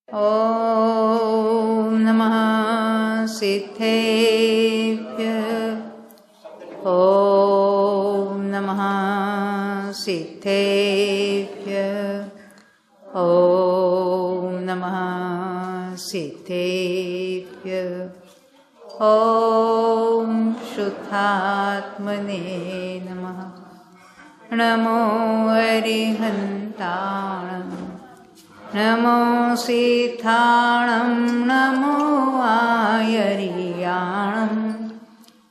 ॐ नमः सिद्धेभ्यः। ॐ नमः सिद्धेभ्यः। ॐ नमः सिद्धेभ्यः। ॐ शुद्धात्मने नमः। नमो अरिहन्ताणं नमो सिद्धाणं नमो आयर्याणं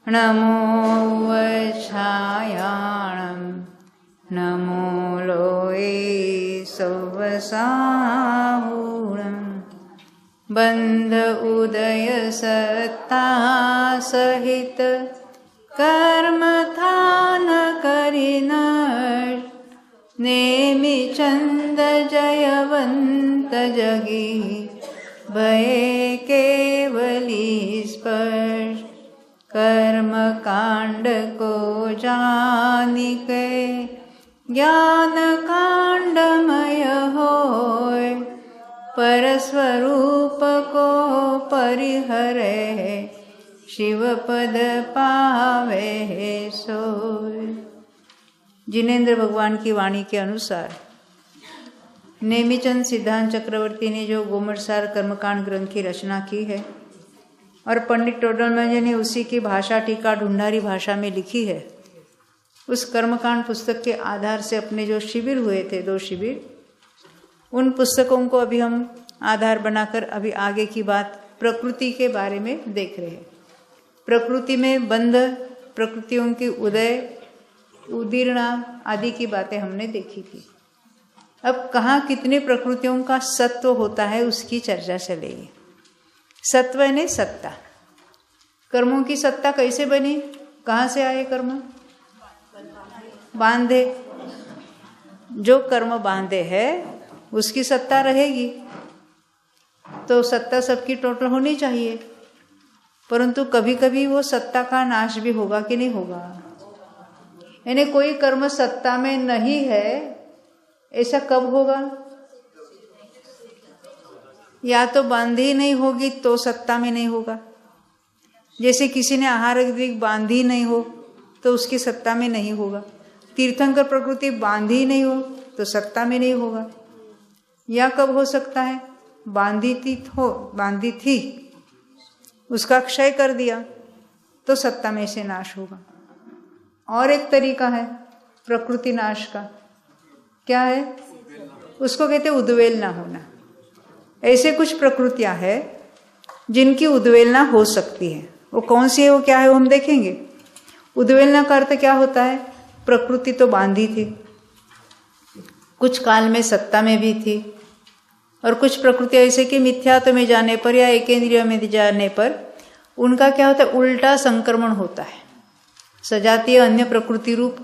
नमो वच्छायाणं नमो लोये सवसाहूणं बन्ध उदय सत्ता सहित कर्मथान करिन नेमि चंद जयवंत जगी भये केवली स्पर्श कर्म कांड को जानिके ज्ञान कांडमय होय परस्वरूप को परिहरे शिवपद पावे सोय। जिनेन्द्र भगवान की वाणी के अनुसार नेमिचंद सिद्धांत चक्रवर्ती ने जो गोमटसार कर्मकांड ग्रंथ की रचना की है और पंडित टोडरमल ने उसी की भाषा टीका ढूंढारी भाषा में लिखी है, उस कर्मकांड पुस्तक के आधार से अपने जो शिविर हुए थे 2 शिविर, उन पुस्तकों को अभी हम आधार बनाकर अभी आगे की बात प्रकृति के बारे में देख रहे हैं। प्रकृति में बंध, प्रकृतियों की उदय उदीर्णा आदि की बातें हमने देखी थी। अब कहाँ कितने प्रकृतियों का सत्व होता है उसकी चर्चा चलेगी। सत्व ने सत्ता, कर्मों की सत्ता कैसे बनी, कहाँ से आए कर्म? बांधे, जो कर्म बांधे है उसकी सत्ता रहेगी, तो सत्ता सबकी टोटल होनी चाहिए, परंतु कभी कभी वो सत्ता का नाश भी होगा कि नहीं होगा। यानी कोई कर्म सत्ता में नहीं है, ऐसा कब होगा? या तो बांधी नहीं होगी तो सत्ता में नहीं होगा। जैसे किसी ने आहार विधिक बांधी नहीं हो तो उसकी सत्ता में नहीं होगा। तीर्थंकर प्रकृति बांधी नहीं हो तो सत्ता में नहीं होगा। या कब हो सकता है? बांधी थी उसका क्षय कर दिया तो सत्ता में से नाश होगा। और एक तरीका है प्रकृति नाश का, क्या है? उसको कहते उद्वेलना होना। ऐसे कुछ प्रकृतियां हैं जिनकी उद्वेलना हो सकती है। वो कौन सी है, वो क्या है, वो हम देखेंगे। उद्वेलना का अर्थ क्या होता है? प्रकृति तो बांधी थी, कुछ काल में सत्ता में भी थी, और कुछ प्रकृति ऐसे कि मिथ्यात्व में जाने पर या एकेंद्रिय में जाने पर उनका क्या होता है? उल्टा संक्रमण होता है। सजातीय अन्य प्रकृति रूप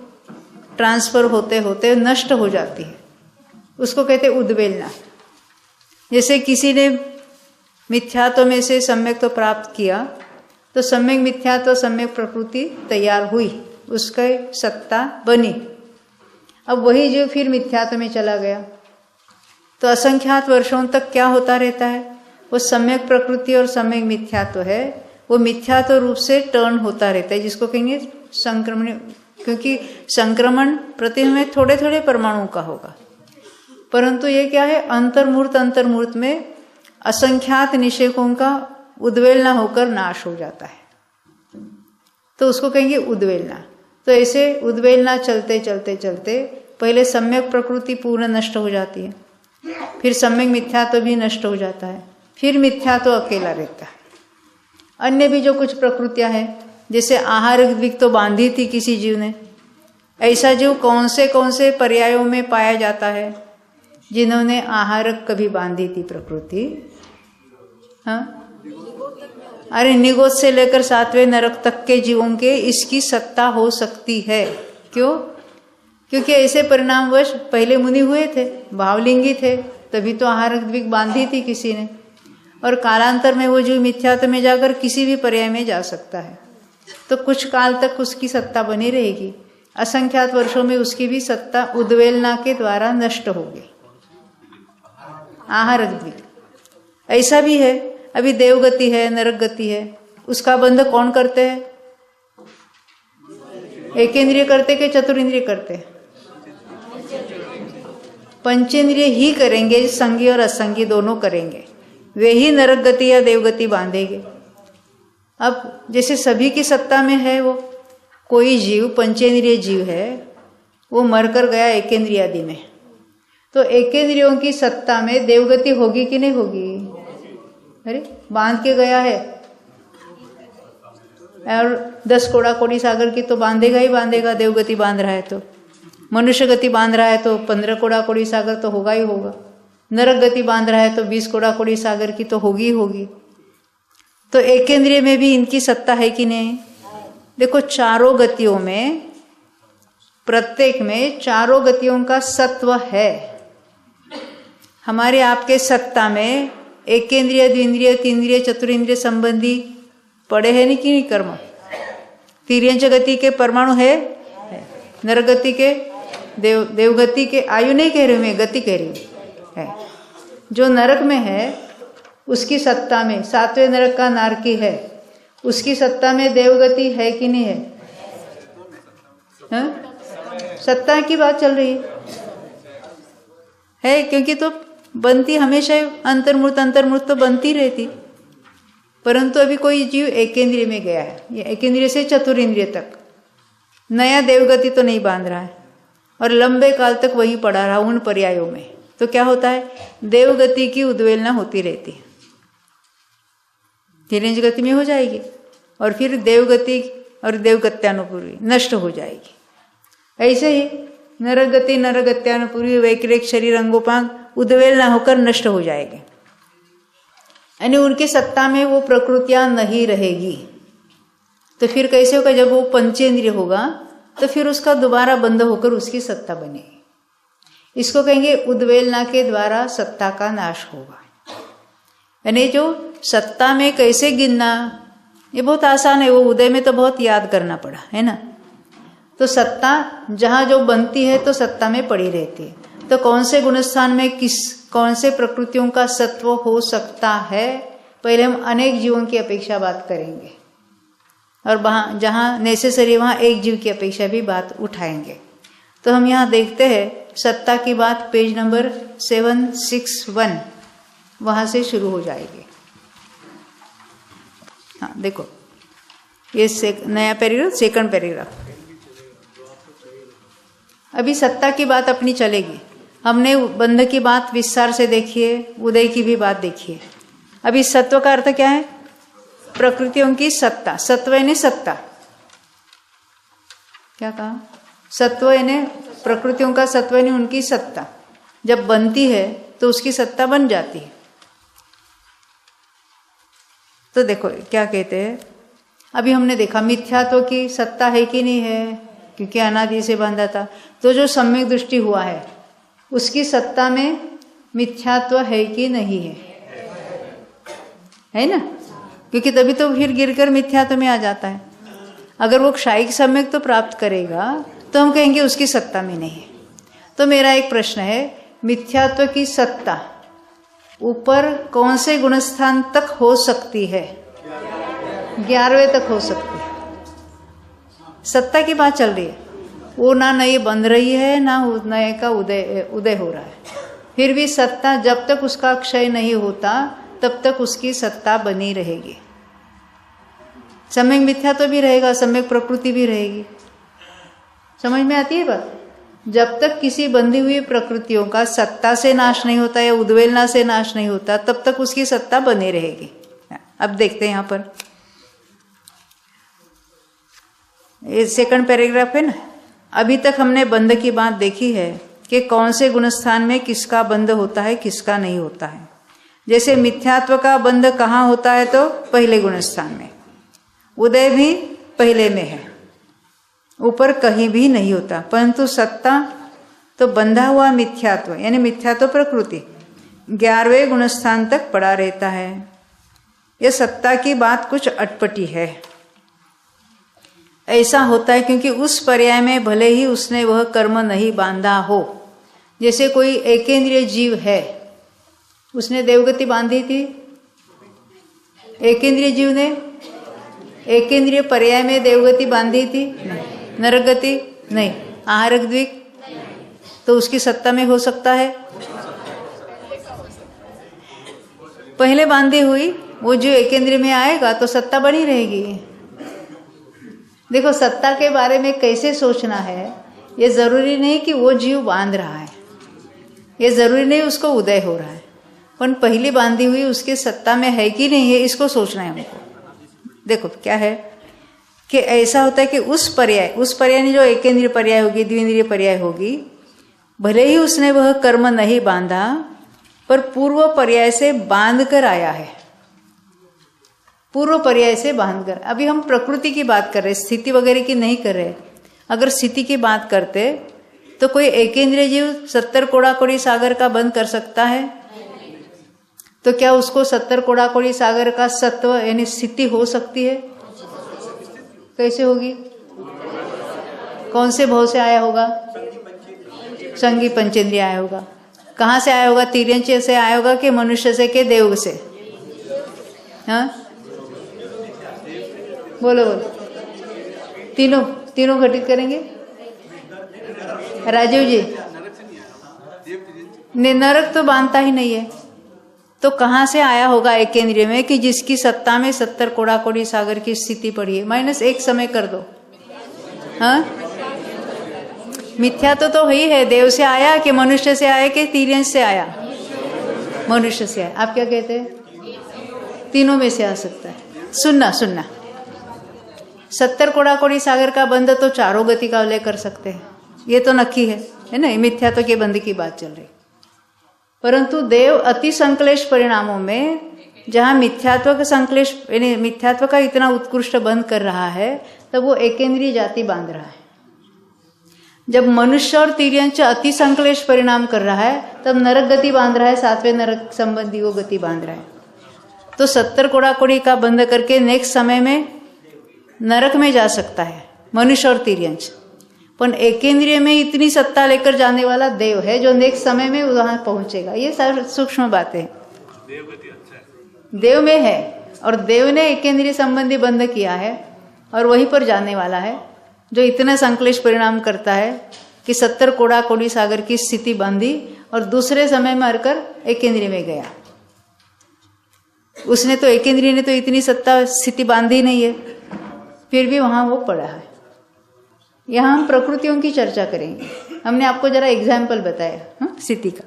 ट्रांसफर होते होते नष्ट हो जाती है, उसको कहते उद्वेलना। जैसे किसी ने मिथ्यात्व में से सम्यक तो प्राप्त किया तो सम्यक मिथ्यात्व सम्यक प्रकृति तैयार हुई, उसका सत्ता बनी। अब वही जो फिर मिथ्यात्व में चला गया तो असंख्यात वर्षों तक क्या होता रहता है? वो सम्यक प्रकृति और सम्यक मिथ्यात्व है, वो मिथ्यात्व रूप से टर्न होता रहता है, जिसको कहेंगे संक्रमण। क्योंकि संक्रमण प्रति में थोड़े थोड़े परमाणु का होगा, परंतु ये क्या है? अंतर्मूर्त में असंख्यात निषेकों का उद्वेलना होकर नाश हो जाता है, तो उसको कहेंगे उद्वेलना। तो ऐसे उद्वेलना चलते चलते चलते पहले सम्यक प्रकृति पूर्ण नष्ट हो जाती है, फिर सम्यक मिथ्यात्व भी नष्ट हो जाता है, फिर मिथ्यात्व अकेला रहता है। अन्य भी जो कुछ प्रकृतियां हैं, जैसे आहार विधिक तो बांधी थी किसी जीव ने, ऐसा जीव कौन से पर्यायों में पाया जाता है? जिन्होंने आहारक कभी बांधी थी प्रकृति। हाँ, अरे निगोद से लेकर 7वें नरक तक के जीवों के इसकी सत्ता हो सकती है। क्यों? क्योंकि ऐसे परिणामवश पहले मुनि हुए थे, भावलिंगी थे, तभी तो आहारक विधिक बांधी थी किसी ने, और कालांतर में वो जीव मिथ्यात्व में जाकर किसी भी पर्याय में जा सकता है, तो कुछ काल तक उसकी सत्ता बनी रहेगी। असंख्यात वर्षों में उसकी भी सत्ता उद्वेलना के द्वारा नष्ट होगी। आहार द्विक ऐसा भी है, अभी देवगति है, नरक गति है, उसका बंध कौन करते हैं? एकेंद्रिय करते कि चतुरिंद्रिय करते? पंचेंद्रिय ही करेंगे, संगी और असंगी दोनों करेंगे, वे ही नरक गति या देवगति बांधेंगे। अब जैसे सभी की सत्ता में है वो, कोई जीव पंचेंद्रिय जीव है, वो मरकर गया एकेंद्रिय आदि में, तो एकेंद्रियों की सत्ता में देवगति होगी कि नहीं होगी? अरे बांध के गया है, और 10 कोड़ा सागर की तो बांधेगा ही बांधेगा, देवगति बांध रहा है तो। मनुष्य गति बांध रहा है तो 15 कोड़ा सागर तो होगा ही होगा। नरक गति बांध रहा है तो 20 कोड़ा सागर की तो होगी ही होगी। तो एकेंद्रिय में भी इनकी सत्ता है कि नहीं? देखो चारों गतियों में, प्रत्येक में चारों गतियों का सत्व है। हमारे आपके सत्ता में एकेंद्रिय, द्विंद्रिय, तीन्द्रिय, चतुरिंद्रिय संबंधी पड़े हैं नहीं कि नहीं कर्म? तिर्यंच गति के परमाणु है, नरक गति के, देवगति के, आयु नहीं कह रही मैं, गति कह रही हूँ, है। जो नरक में है उसकी सत्ता में, 7वें नरक का नारकी है, उसकी सत्ता में देवगति है कि नहीं है? सत्ता की बात चल रही है, क्योंकि तो बनती हमेशा अंतर्मूर्त तो बनती रहती, परंतु अभी कोई जीव एकेंद्रिय में गया है, ये एकेंद्रिय से चतुरिंद्रिय तक नया देवगति तो नहीं बांध रहा है, और लंबे काल तक वही पड़ा रहा उन पर्यायों में, तो क्या होता है? देवगति की उद्वेलना होती रहती है, तिर्यंच गति में हो जाएगी, और फिर देवगति और देवगत्यानुपूर्वी नष्ट हो जाएगी। ऐसे ही नरक गति, नरगत्यानुपूर्वी, वैकृत शरीर, अंगोपांग उद्वेलना होकर नष्ट हो जाएंगे, यानी उनकी सत्ता में वो प्रकृतियां नहीं रहेगी। तो फिर कैसे होगा? जब वो पंचेंद्रिय होगा तो फिर उसका दोबारा बंद होकर उसकी सत्ता बनेगी। इसको कहेंगे उद्वेलना के द्वारा सत्ता का नाश होगा। यानी जो सत्ता में कैसे गिनना, ये बहुत आसान है, वो उदय में तो बहुत याद करना पड़ा है ना। तो सत्ता जहाँ जो बनती है तो सत्ता में पड़ी रहती है, तो कौन से गुणस्थान में कौन से प्रकृतियों का सत्व हो सकता है, पहले हम अनेक जीवों की अपेक्षा बात करेंगे, और वहाँ जहाँ नेसेसरी वहाँ एक जीव की अपेक्षा भी बात उठाएंगे। तो हम यहाँ देखते हैं सत्ता की बात पेज नंबर 761 वहाँ से शुरू हो जाएगी। हाँ देखो, ये नया पैराग्राफ, सेकंड पैराग्राफ। अभी सत्ता की बात अपनी चलेगी। हमने बंध की बात विस्तार से देखी है, उदय की भी बात देखी है। अभी सत्व का अर्थ क्या है? प्रकृतियों की सत्ता। सत्व यानी सत्ता, क्या कहा? सत्व यानी प्रकृतियों का सत्व यानी उनकी सत्ता। जब बनती है तो उसकी सत्ता बन जाती है। तो देखो क्या कहते हैं, अभी हमने देखा मिथ्यात्व की सत्ता है कि नहीं है, क्योंकि अनादि से बांधा था। तो जो सम्यक दृष्टि हुआ है उसकी सत्ता में मिथ्यात्व है कि नहीं है ना? क्योंकि तभी तो फिर गिरकर मिथ्यात्व में आ जाता है। अगर वो क्षायिक सम्यक तो प्राप्त करेगा तो हम कहेंगे उसकी सत्ता में नहीं है। तो मेरा एक प्रश्न है, मिथ्यात्व की सत्ता ऊपर कौन से गुणस्थान तक हो सकती है? 11वें तक हो सकती है। सत्ता की बात चल रही है, वो ना नई बन रही है ना नए का उदय हो रहा है। फिर भी सत्ता जब तक उसका क्षय नहीं होता तब तक उसकी सत्ता बनी रहेगी। सम्यक मिथ्या तो भी रहेगा, सम्यक प्रकृति भी रहेगी। समझ में आती है बात? जब तक किसी बंधी हुई प्रकृतियों का सत्ता से नाश नहीं होता या उद्वेलना से नाश नहीं होता तब तक उसकी सत्ता बनी रहेगी। अब देखते हैं यहाँ पर, ये सेकंड पैराग्राफ है ना। अभी तक हमने बंध की बात देखी है कि कौन से गुणस्थान में किसका बंध होता है, किसका नहीं होता है। जैसे मिथ्यात्व का बंध कहाँ होता है? तो पहले गुणस्थान में। उदय भी पहले में है, ऊपर कहीं भी नहीं होता। परंतु सत्ता तो बंधा हुआ मिथ्यात्व यानी मिथ्यात्व प्रकृति 11वें गुणस्थान तक पड़ा रहता है। यह सत्ता की बात कुछ अटपटी है। ऐसा होता है क्योंकि उस पर्याय में भले ही उसने वह कर्म नहीं बांधा हो। जैसे कोई एकेंद्रिय जीव है, उसने देवगति बांधी थी एक इंद्रिय जीव ने एक इंद्रिय पर्याय में देवगति बांधी थी, नरक गति नहीं, आहारक द्विक, तो उसकी सत्ता में हो सकता है। पहले बांधी हुई वो जो एक इंद्रिय में आएगा तो सत्ता बनी रहेगी। देखो सत्ता के बारे में कैसे सोचना है, ये जरूरी नहीं कि वो जीव बांध रहा है, ये जरूरी नहीं उसको उदय हो रहा है, पर पहली बांधी हुई उसके सत्ता में है कि नहीं है, इसको सोचना है हमको। देखो क्या है कि ऐसा होता है कि उस पर्याय ने जो एक इंद्रिय पर्याय होगी, द्विंद्रिय पर्याय होगी, भले ही उसने वह कर्म नहीं बांधा पर पूर्व पर्याय से बांध कर आया है, पूर्व पर्याय से बांध कर। अभी हम प्रकृति की बात कर रहे, स्थिति वगैरह की नहीं कर रहे। अगर स्थिति की बात करते तो कोई एक इंद्रिय जीव 70 कोड़ा कोड़ी सागर का बंद कर सकता है? तो क्या उसको 70 कोड़ा कोड़ी सागर का सत्व यानी स्थिति हो सकती है? कैसे होगी? कौन से भाव से आया होगा? संगी पंचेंद्रिय आया होगा। कहाँ से आया होगा? तिर्यंच से आया होगा कि मनुष्य से के देव से? हाँ बोलो बोलो, तीनों घटित करेंगे। राजीव जी नरक तो बांधता ही नहीं है, तो कहाँ से आया होगा एक इंद्रिय में कि जिसकी सत्ता में 70 कोड़ा कोड़ी सागर की स्थिति पड़ी है? -1 समय कर दो। हाँ मिथ्या तो ही है। देव से आया कि मनुष्य से आया कि तिर्यंच से आया? मनुष्य से आया। आप क्या कहते हैं? तीनों में से आ सकता है। सुनना 70 कोड़ा कोड़ी सागर का बंध तो चारों गति का उल्लेख कर सकते हैं, ये तो नक्की है ना। मिथ्यात्व के बंध की बात चल रही। परंतु देव अति संक्लेश परिणामों में जहाँ मिथ्यात्व का संक्लेश यानी मिथ्यात्व का इतना उत्कृष्ट बंध कर रहा है, तब वो एकेंद्रीय जाति बांध रहा है। जब मनुष्य और तिर्यंच अति संक्लेश परिणाम कर रहा है, तब नरक गति बांध रहा है, 7वें नरक संबंधी वो गति बांध रहा है। तो 70 कोड़ा कोड़ी का बंध करके नेक्स्ट समय में नरक में जा सकता है मनुष्य और तिर्यंच, पर एकेंद्रिय में इतनी सत्ता लेकर जाने वाला देव है जो नेक्स्ट समय में वहां पहुंचेगा। ये सारी सूक्ष्म बातें देव में है, और देव ने एकेंद्रिय संबंधी बंध किया है और वहीं पर जाने वाला है जो इतना संक्लेश परिणाम करता है कि 70 कोड़ा कोड़ी सागर की स्थिति बांधी और दूसरे समय में हरकर एकेंद्रिय में गया। उसने तो एकेंद्रिय ने तो इतनी सत्ता स्थिति बांधी नहीं है, फिर भी वहां वो पड़ा है। यहाँ हम प्रकृतियों की चर्चा करेंगे। हमने आपको जरा एग्जाम्पल बताया स्थिति का।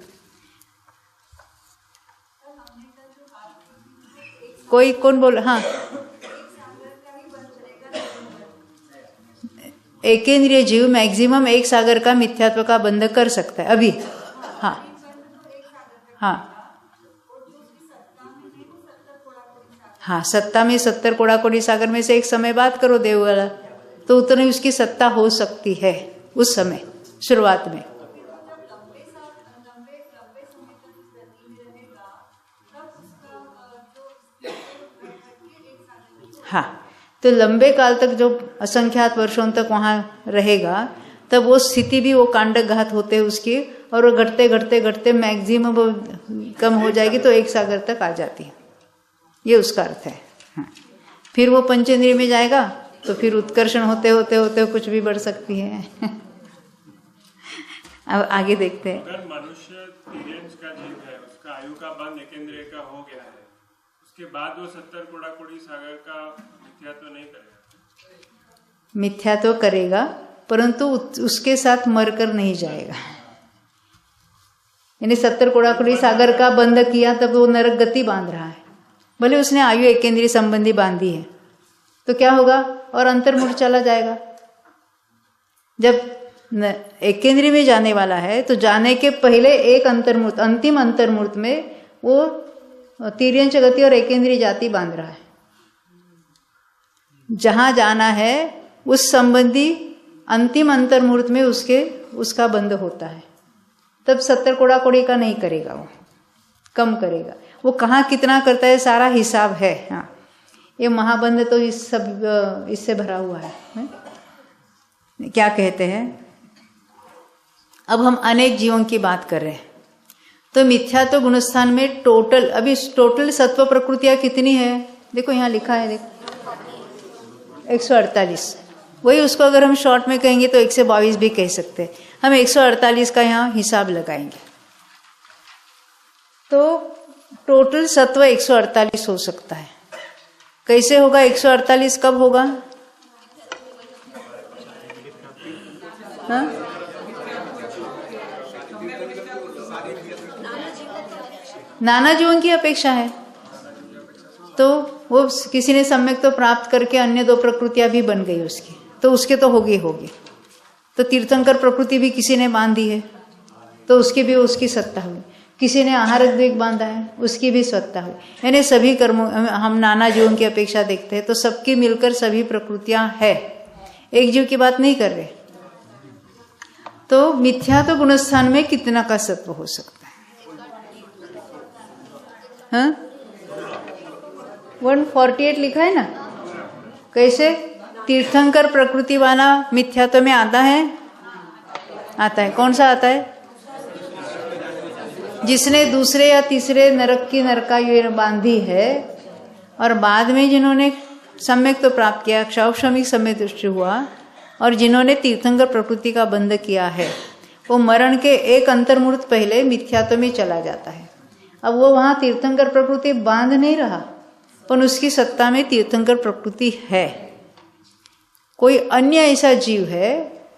कोई कौन बोल? हाँ एकेंद्रिय जीव मैक्सिमम एक सागर का मिथ्यात्व का बंध कर सकता है अभी। हाँ हाँ हाँ सत्ता में 70 कोड़ा कोड़ी सागर में से एक समय बात करो देव वाला, तो उतनी उसकी सत्ता हो सकती है उस समय शुरुआत में। हाँ तो लंबे काल तक जो असंख्यात वर्षों तक वहां रहेगा, तब वो स्थिति भी वो कांडक घात होते हैं उसकी, और वो घटते घटते घटते मैक्सिमम कम हो जाएगी तो एक सागर तक आ जाती है। ये उसका अर्थ है। हाँ। फिर वो पंचेंद्रिय में जाएगा तो फिर उत्कर्षण होते होते होते कुछ भी बढ़ सकती है। अब आगे देखते हैं। अगर मनुष्य तिर्यंच का जीव है, उसका आयु का बंध एकेंद्रिय का हो गया है, उसके बाद वो 70 कोड़ा कोड़ी सागर का मिथ्यात्व नहीं करेगा? मिथ्यात्व करेगा, परंतु उसके साथ मरकर नहीं जाएगा। यानी 70 कोड़ा कोड़ी सागर का बंध किया तब वो नरक गति बांध रहा है, भले उसने आयु एकेंद्रिय संबंधी बांधी है, तो क्या होगा? और अंतर्मुख चला जाएगा। जब एकेंद्रिय में जाने वाला है तो जाने के पहले एक अंतर्मूर्त, अंतिम अंतर्मूर्त में वो तिर्यंच गति और एकेंद्रिय जाति बांध रहा है। जहां जाना है उस संबंधी अंतिम अंतर्मूर्त में उसका बंध होता है। तब 70 कोड़ा कोड़ी का नहीं करेगा, वो कम करेगा। वो कहाँ कितना करता है सारा हिसाब है। हाँ ये महाबंध तो इससे भरा हुआ है। क्या कहते हैं? अब हम अनेक जीवों की बात कर रहे हैं, तो मिथ्यात्व गुणस्थान में टोटल अभी टोटल सत्व प्रकृतियां कितनी है? देखो यहाँ लिखा है, देखो 148। वही उसको अगर हम शॉर्ट में कहेंगे तो 122 भी कह सकते हैं। हम 148 का यहाँ हिसाब लगाएंगे तो टोटल सत्व 148 हो सकता है। कैसे होगा 148? कब होगा? हाँ? नाना जीवन की अपेक्षा है तो वो किसी ने सम्यक तो प्राप्त करके अन्य 2 प्रकृतियां भी बन गई उसकी, तो उसके तो होगी। तो तीर्थंकर प्रकृति भी किसी ने बांधी है तो उसकी भी उसकी सत्ता हुई। किसी ने आहारक द्विग बांधा है, उसकी भी सत्ता हुई। यानी सभी कर्मों हम नाना जीवों की अपेक्षा देखते हैं तो सबकी मिलकर सभी प्रकृतियां है, एक जीव की बात नहीं कर रहे। तो मिथ्या तो गुणस्थान में कितना का सत्व हो सकता है? हाँ? 148 लिखा है ना। कैसे? तीर्थंकर प्रकृति वाला मिथ्यात्व में आता है? आता है। कौन सा आता है? जिसने दूसरे या तीसरे नरक की नरकायु बांधी है और बाद में जिन्होंने सम्यक तो प्राप्त किया, क्षौक्षमिक सम्यक दृष्टि हुआ, और जिन्होंने तीर्थंकर प्रकृति का बंध किया है, वो मरण के एक अंतर्मुहूर्त पहले मिथ्यात्व में चला जाता है। अब वो वहां तीर्थंकर प्रकृति बांध नहीं रहा, पर उसकी सत्ता में तीर्थंकर प्रकृति है। कोई अन्य ऐसा जीव है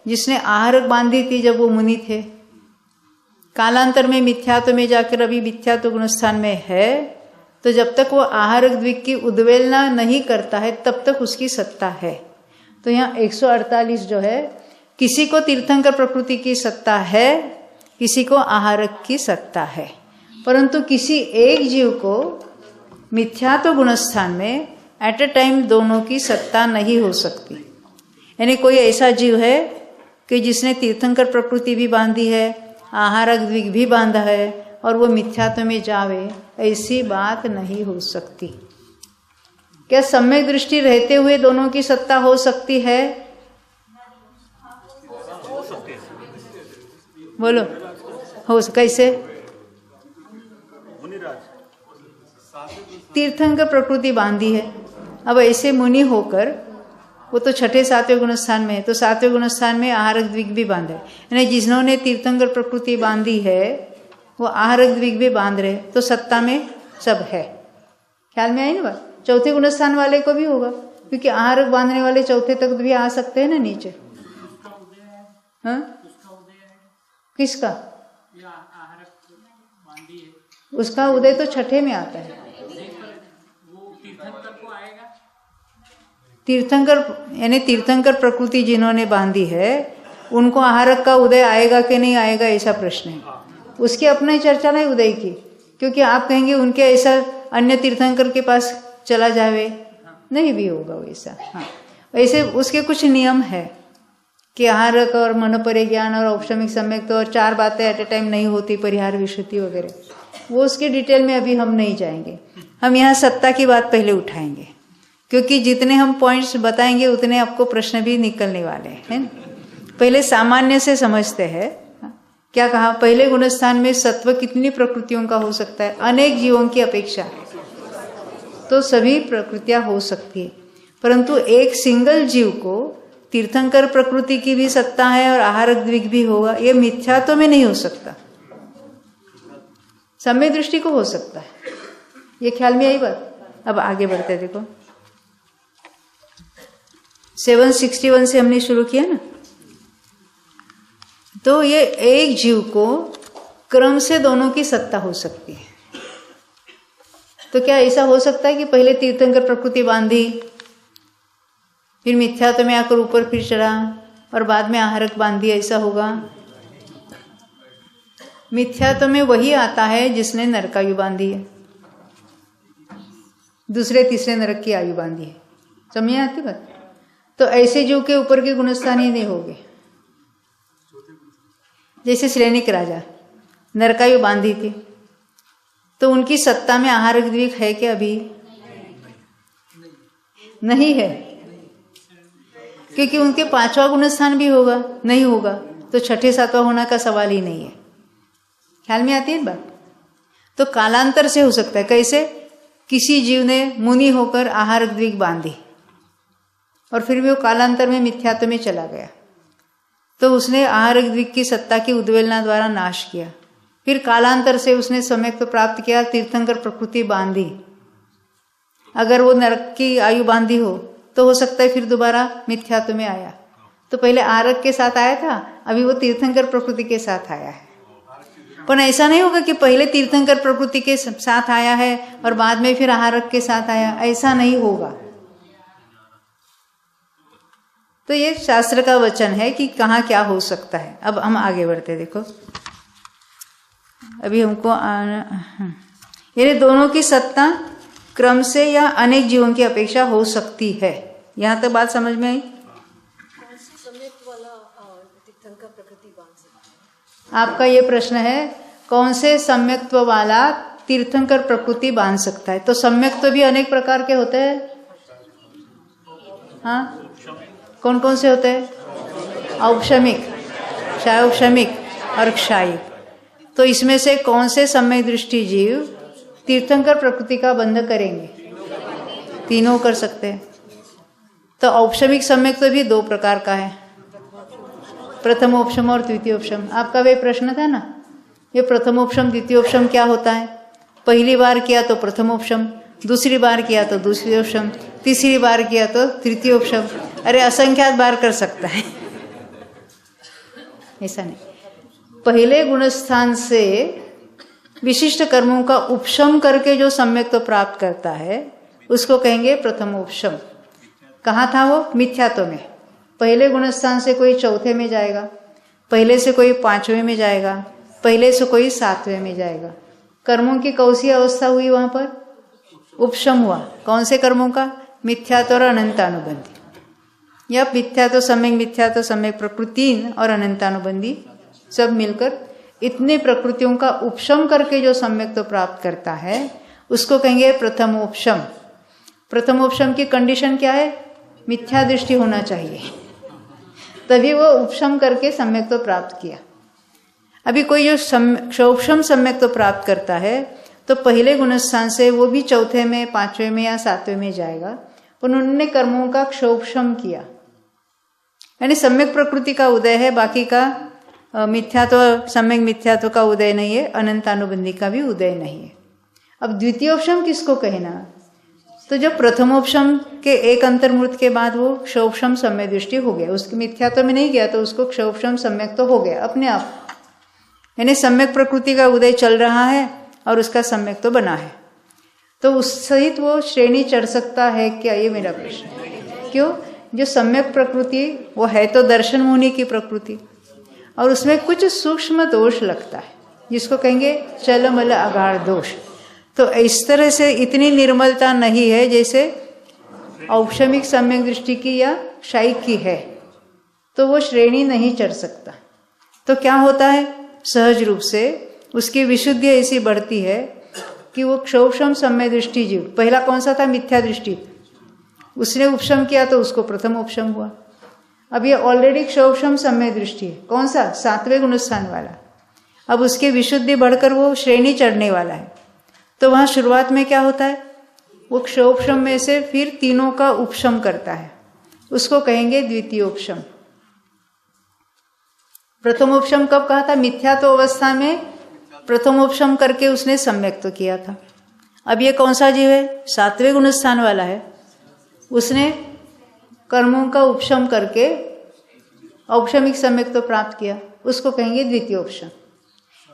जिसने आहारक बांधी थी जब वो मुनि थे, कालांतर में मिथ्यात्व में जाकर अभी मिथ्यात्व गुणस्थान में है, तो जब तक वो आहारक द्विग की उद्वेलना नहीं करता है तब तक उसकी सत्ता है। तो यहाँ 148 जो है, किसी को तीर्थंकर प्रकृति की सत्ता है, किसी को आहारक की सत्ता है, परंतु किसी एक जीव को मिथ्यात्व गुणस्थान में एट ए टाइम दोनों की सत्ता नहीं हो सकती। यानी कोई ऐसा जीव है कि जिसने तीर्थंकर प्रकृति भी बांधी है, आहारक द्विग भी बांधा है, और वो मिथ्यात्व में जावे, ऐसी बात नहीं हो सकती। क्या सम्यक दृष्टि रहते हुए दोनों की सत्ता हो सकती है? बोलो, हो कैसे? तीर्थंकर प्रकृति बांधी है, अब ऐसे मुनि होकर वो तो छठे सातवें गुणस्थान में है, तो सातवें गुणस्थान में आहारक द्विग भी बांधे, यानी जिन्होंने तीर्थंकर प्रकृति बांधी है वो आहारक द्विग भी बांध रहे, तो सत्ता में सब है। ख्याल में आई ना बात? चौथे गुणस्थान वाले को भी होगा, क्योंकि आहारक बांधने वाले चौथे तक भी आ सकते हैं ना नीचे। हाँ? किसका? उसका उदय तो छठे में आता है। तीर्थंकर यानी तीर्थंकर प्रकृति जिन्होंने बांधी है उनको आहारक का उदय आएगा कि नहीं आएगा ऐसा प्रश्न है। उसकी अपना ही चर्चा नहीं उदय की, क्योंकि आप कहेंगे उनके ऐसा अन्य तीर्थंकर के पास चला जावे, नहीं भी होगा वैसा। हाँ, वैसे उसके कुछ नियम है कि आहारक और मनोपरिज्ञान और औपशमिक सम्यक तो और 4 बातें एट ए टाइम नहीं होती, परिहार विशुद्धि वगैरह, वो उसके डिटेल में अभी हम नहीं जाएंगे। हम यहाँ सत्ता की बात पहले उठाएंगे, क्योंकि जितने हम पॉइंट्स बताएंगे उतने आपको प्रश्न भी निकलने वाले हैं। पहले सामान्य से समझते हैं। क्या कहा? पहले गुणस्थान में सत्व कितनी प्रकृतियों का हो सकता है? अनेक जीवों की अपेक्षा तो सभी प्रकृतियां हो सकती है, परंतु एक सिंगल जीव को तीर्थंकर प्रकृति की भी सत्ता है और आहारक द्विग भी होगा, ये मिथ्या तो में नहीं हो सकता, सम्यक दृष्टि को हो सकता है। ये ख्याल में आई बात? अब आगे बढ़ते देखो, 761 से हमने शुरू किया ना, तो ये एक जीव को क्रम से दोनों की सत्ता हो सकती है। तो क्या ऐसा हो सकता है कि पहले तीर्थंकर प्रकृति बांधी, फिर मिथ्यात्व में आकर ऊपर फिर चढ़ा और बाद में आहारक बांधी, ऐसा होगा? मिथ्यात्व में वही आता है जिसने नरकायु बांधी है, दूसरे तीसरे नरक की आयु बांधी है। समझ आती बात? तो ऐसे जीव के ऊपर के गुणस्थान ही नहीं होंगे। जैसे श्रेणिक राजा नरकायु बांधी थी, तो उनकी सत्ता में आहारक द्विग है क्या? अभी नहीं है, क्योंकि उनके 5वां गुणस्थान भी होगा नहीं होगा, तो छठे सातवां होना का सवाल ही नहीं है। ख्याल में आती है बात? तो कालांतर से हो सकता है। कैसे? किसी जीव ने मुनि होकर आहार द्विग बांधी और फिर भी वो कालांतर में मिथ्यात्व में चला गया, तो उसने आहार द्विग की सत्ता की उद्वेलना द्वारा नाश किया। फिर कालांतर से उसने सम्यक्त्व प्राप्त किया, तीर्थंकर प्रकृति बांधी। अगर वो नरक की आयु बांधी हो तो हो सकता है फिर दोबारा मिथ्यात्व में आया। तो पहले आरक के साथ आया था, अभी वो तीर्थंकर प्रकृति के साथ आया है। पर ऐसा नहीं होगा कि पहले तीर्थंकर प्रकृति के साथ आया है और बाद में फिर आहारक के साथ आया, ऐसा नहीं होगा। तो ये शास्त्र का वचन है कि कहाँ क्या हो सकता है। अब हम आगे बढ़ते, देखो अभी हमको यानी दोनों की सत्ता क्रम से या अनेक जीवों की अपेक्षा हो सकती है। यहाँ तक बात समझ में आई? आपका ये प्रश्न है कौन से सम्यक्त्व वाला तीर्थंकर प्रकृति बांध सकता है। तो सम्यक्त्व भी अनेक प्रकार के होते हैं। हाँ, कौन कौन से होते हैं? औपशमिक, क्षायोपशमिक और क्षायिक। तो इसमें से कौन से सम्यक दृष्टि जीव तीर्थंकर प्रकृति का बंध करेंगे? तीनों कर सकते हैं। तो औपशमिक सम्यक्त्व भी दो प्रकार का है, प्रथमोपशम और द्वितीयोपशम। आपका वे प्रश्न था ना, ये प्रथमोपशम द्वितीयोपशम क्या होता है? पहली बार किया तो प्रथमोपशम, दूसरी बार किया तो द्वितीयोपशम, तीसरी बार किया तो तृतीयोपशम। अरे असंख्यात बार कर सकता है, ऐसा नहीं। पहले गुणस्थान से विशिष्ट कर्मों का उपशम करके जो सम्यक्त्व प्राप्त करता है उसको कहेंगे प्रथमोपशम। कहाँ था वो? मिथ्यात्व में। पहले गुणस्थान से कोई चौथे में जाएगा, पहले से कोई पांचवें में जाएगा, पहले से कोई सातवें में जाएगा। कर्मों की कौन सी अवस्था हुई वहां पर? उपशम हुआ। कौन से कर्मों का? मिथ्यात्व और अनंतानुबंधी, या मिथ्यात्व सम्यक प्रकृति और अनंतानुबंधी सब मिलकर इतने प्रकृतियों का उपशम करके जो सम्यक्त्व प्राप्त करता है उसको कहेंगे प्रथमोपशम। प्रथमोपशम की कंडीशन क्या है? मिथ्या दृष्टि होना चाहिए, तभी वो उपशम करके सम्यक्त्व प्राप्त किया। अभी कोई जो क्षोपशम सम्यक्त्व प्राप्त करता है तो पहले गुणस्थान से वो भी चौथे में, पांचवें में या सातवें में जाएगा, पर उन्होंने कर्मों का क्षोपशम किया, यानी सम्यक प्रकृति का उदय है, बाकी का मिथ्यात्व सम्यक मिथ्यात्व का उदय नहीं है, अनंतानुबंधी का भी उदय नहीं है। अब द्वितीयोपशम किसको कहना? तो जब प्रथमोपशम के एक अंतर्मूर्त के बाद वो क्षोपशम सम्यक दृष्टि हो गया, उसके मिथ्यात्व में नहीं गया तो उसको क्षोपशम सम्यक तो हो गया अपने आप, यानी सम्यक प्रकृति का उदय चल रहा है और उसका सम्यक तो बना है, तो उस सहित वो श्रेणी चढ़ सकता है क्या? ये मेरा प्रश्न है। क्यों? जो सम्यक प्रकृति वो है तो दर्शन मुनि की प्रकृति, और उसमें कुछ सूक्ष्म दोष लगता है जिसको कहेंगे चलमल अगाढ़ दोष। तो इस तरह से इतनी निर्मलता नहीं है जैसे औपशमिक सम्यक दृष्टि की या क्षायिक की है, तो वो श्रेणी नहीं चढ़ सकता। तो क्या होता है? सहज रूप से उसकी विशुद्धि ऐसी बढ़ती है कि वो क्षोपशम सम्यक दृष्टि जीव, पहला कौन सा था? मिथ्या दृष्टि, उसने उपशम किया तो उसको प्रथम उपशम हुआ। अब ये ऑलरेडी क्षोपशम सम्यक दृष्टि है, कौन सा? सातवें गुणस्थान वाला। अब उसकी विशुद्धि बढ़कर वो श्रेणी चढ़ने वाला है, तो वहां शुरुआत में क्या होता है? वो क्षोपशम में से फिर तीनों का उपशम करता है, उसको कहेंगे द्वितीयोपशम। प्रथमोपशम कब कहा था? मिथ्यात्व अवस्था में प्रथमोपशम करके उसने सम्यक्त्व किया था। अब ये कौन सा जीव है? सातवें गुणस्थान वाला है, उसने कर्मों का उपशम करके औपशमिक सम्यक्त्व प्राप्त किया, उसको कहेंगे द्वितीयोपशम।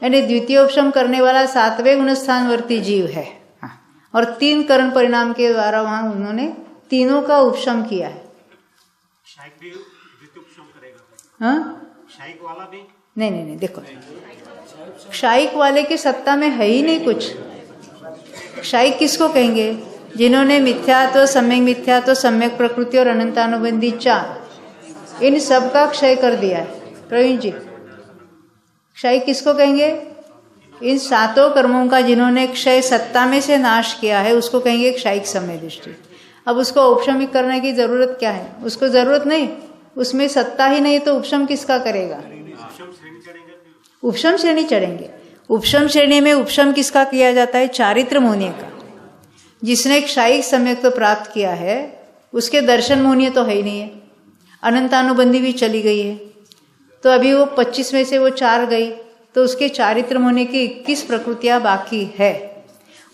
यानी द्वितीयोपशम करने वाला सातवें गुणस्थानवर्ती जीव है। हाँ। और तीन कर्म परिणाम के द्वारा वहां उन्होंने तीनों का उपशम किया है। क्षायिक भी द्वितीयोपशम करेगा? हाँ, क्षायिक वाला भी नहीं, देखो क्षायिक वाले की सत्ता में है ही नहीं कुछ। क्षायिक किसको कहेंगे? जिन्होंने मिथ्यात्व, सम्यक प्रकृति और अनंतानुबंधी चार, इन सब का क्षय कर दिया है। प्रवीण जी, क्षयिक किसको कहेंगे? इन सातों कर्मों का जिन्होंने क्षय सत्ता में से नाश किया है उसको कहेंगे क्षयिक सम्यक दृष्टि। अब उसको उपशमिक करने की जरूरत क्या है? उसको जरूरत नहीं, उसमें सत्ता ही नहीं, तो उपशम किसका करेगा? उपशम श्रेणी चढ़ेंगे। उपशम श्रेणी में उपशम किसका किया जाता है? चारित्र मुनि का। जिसने क्षायिक सम्यक तो प्राप्त किया है उसके दर्शन मोहनीय तो है ही नहीं है, अनंतानुबंधी भी चली गई है, तो अभी वो 25 में से वो 4 गई, तो उसके चारित्र होने की 21 प्रकृतियां बाकी है।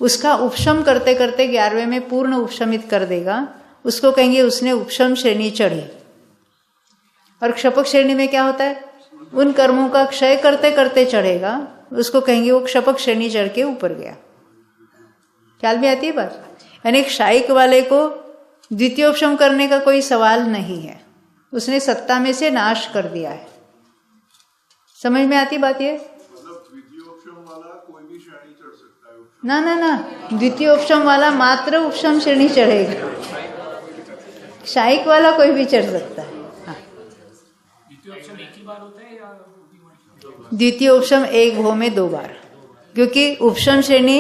उसका उपशम करते करते 11वें में पूर्ण उपशमित कर देगा, उसको कहेंगे उसने उपशम श्रेणी चढ़ी। और क्षपक श्रेणी में क्या होता है, उन कर्मों का क्षय करते करते चढ़ेगा, उसको कहेंगे वो क्षपक श्रेणी चढ़ के ऊपर गया। ख्याल भी आती है बात? यानी क्षायिक वाले को द्वितीयोपशम करने का कोई सवाल नहीं है, उसने सत्ता में से नाश कर दिया है। समझ में आती बात ये? ना, द्वितीयोपशम वाला मात्र उपशम श्रेणी चढ़ेगा, क्षायिक वाला कोई भी चढ़ सकता है। हाँ, द्वितीय उपशम एक भव में 2 बार, क्योंकि उपशम श्रेणी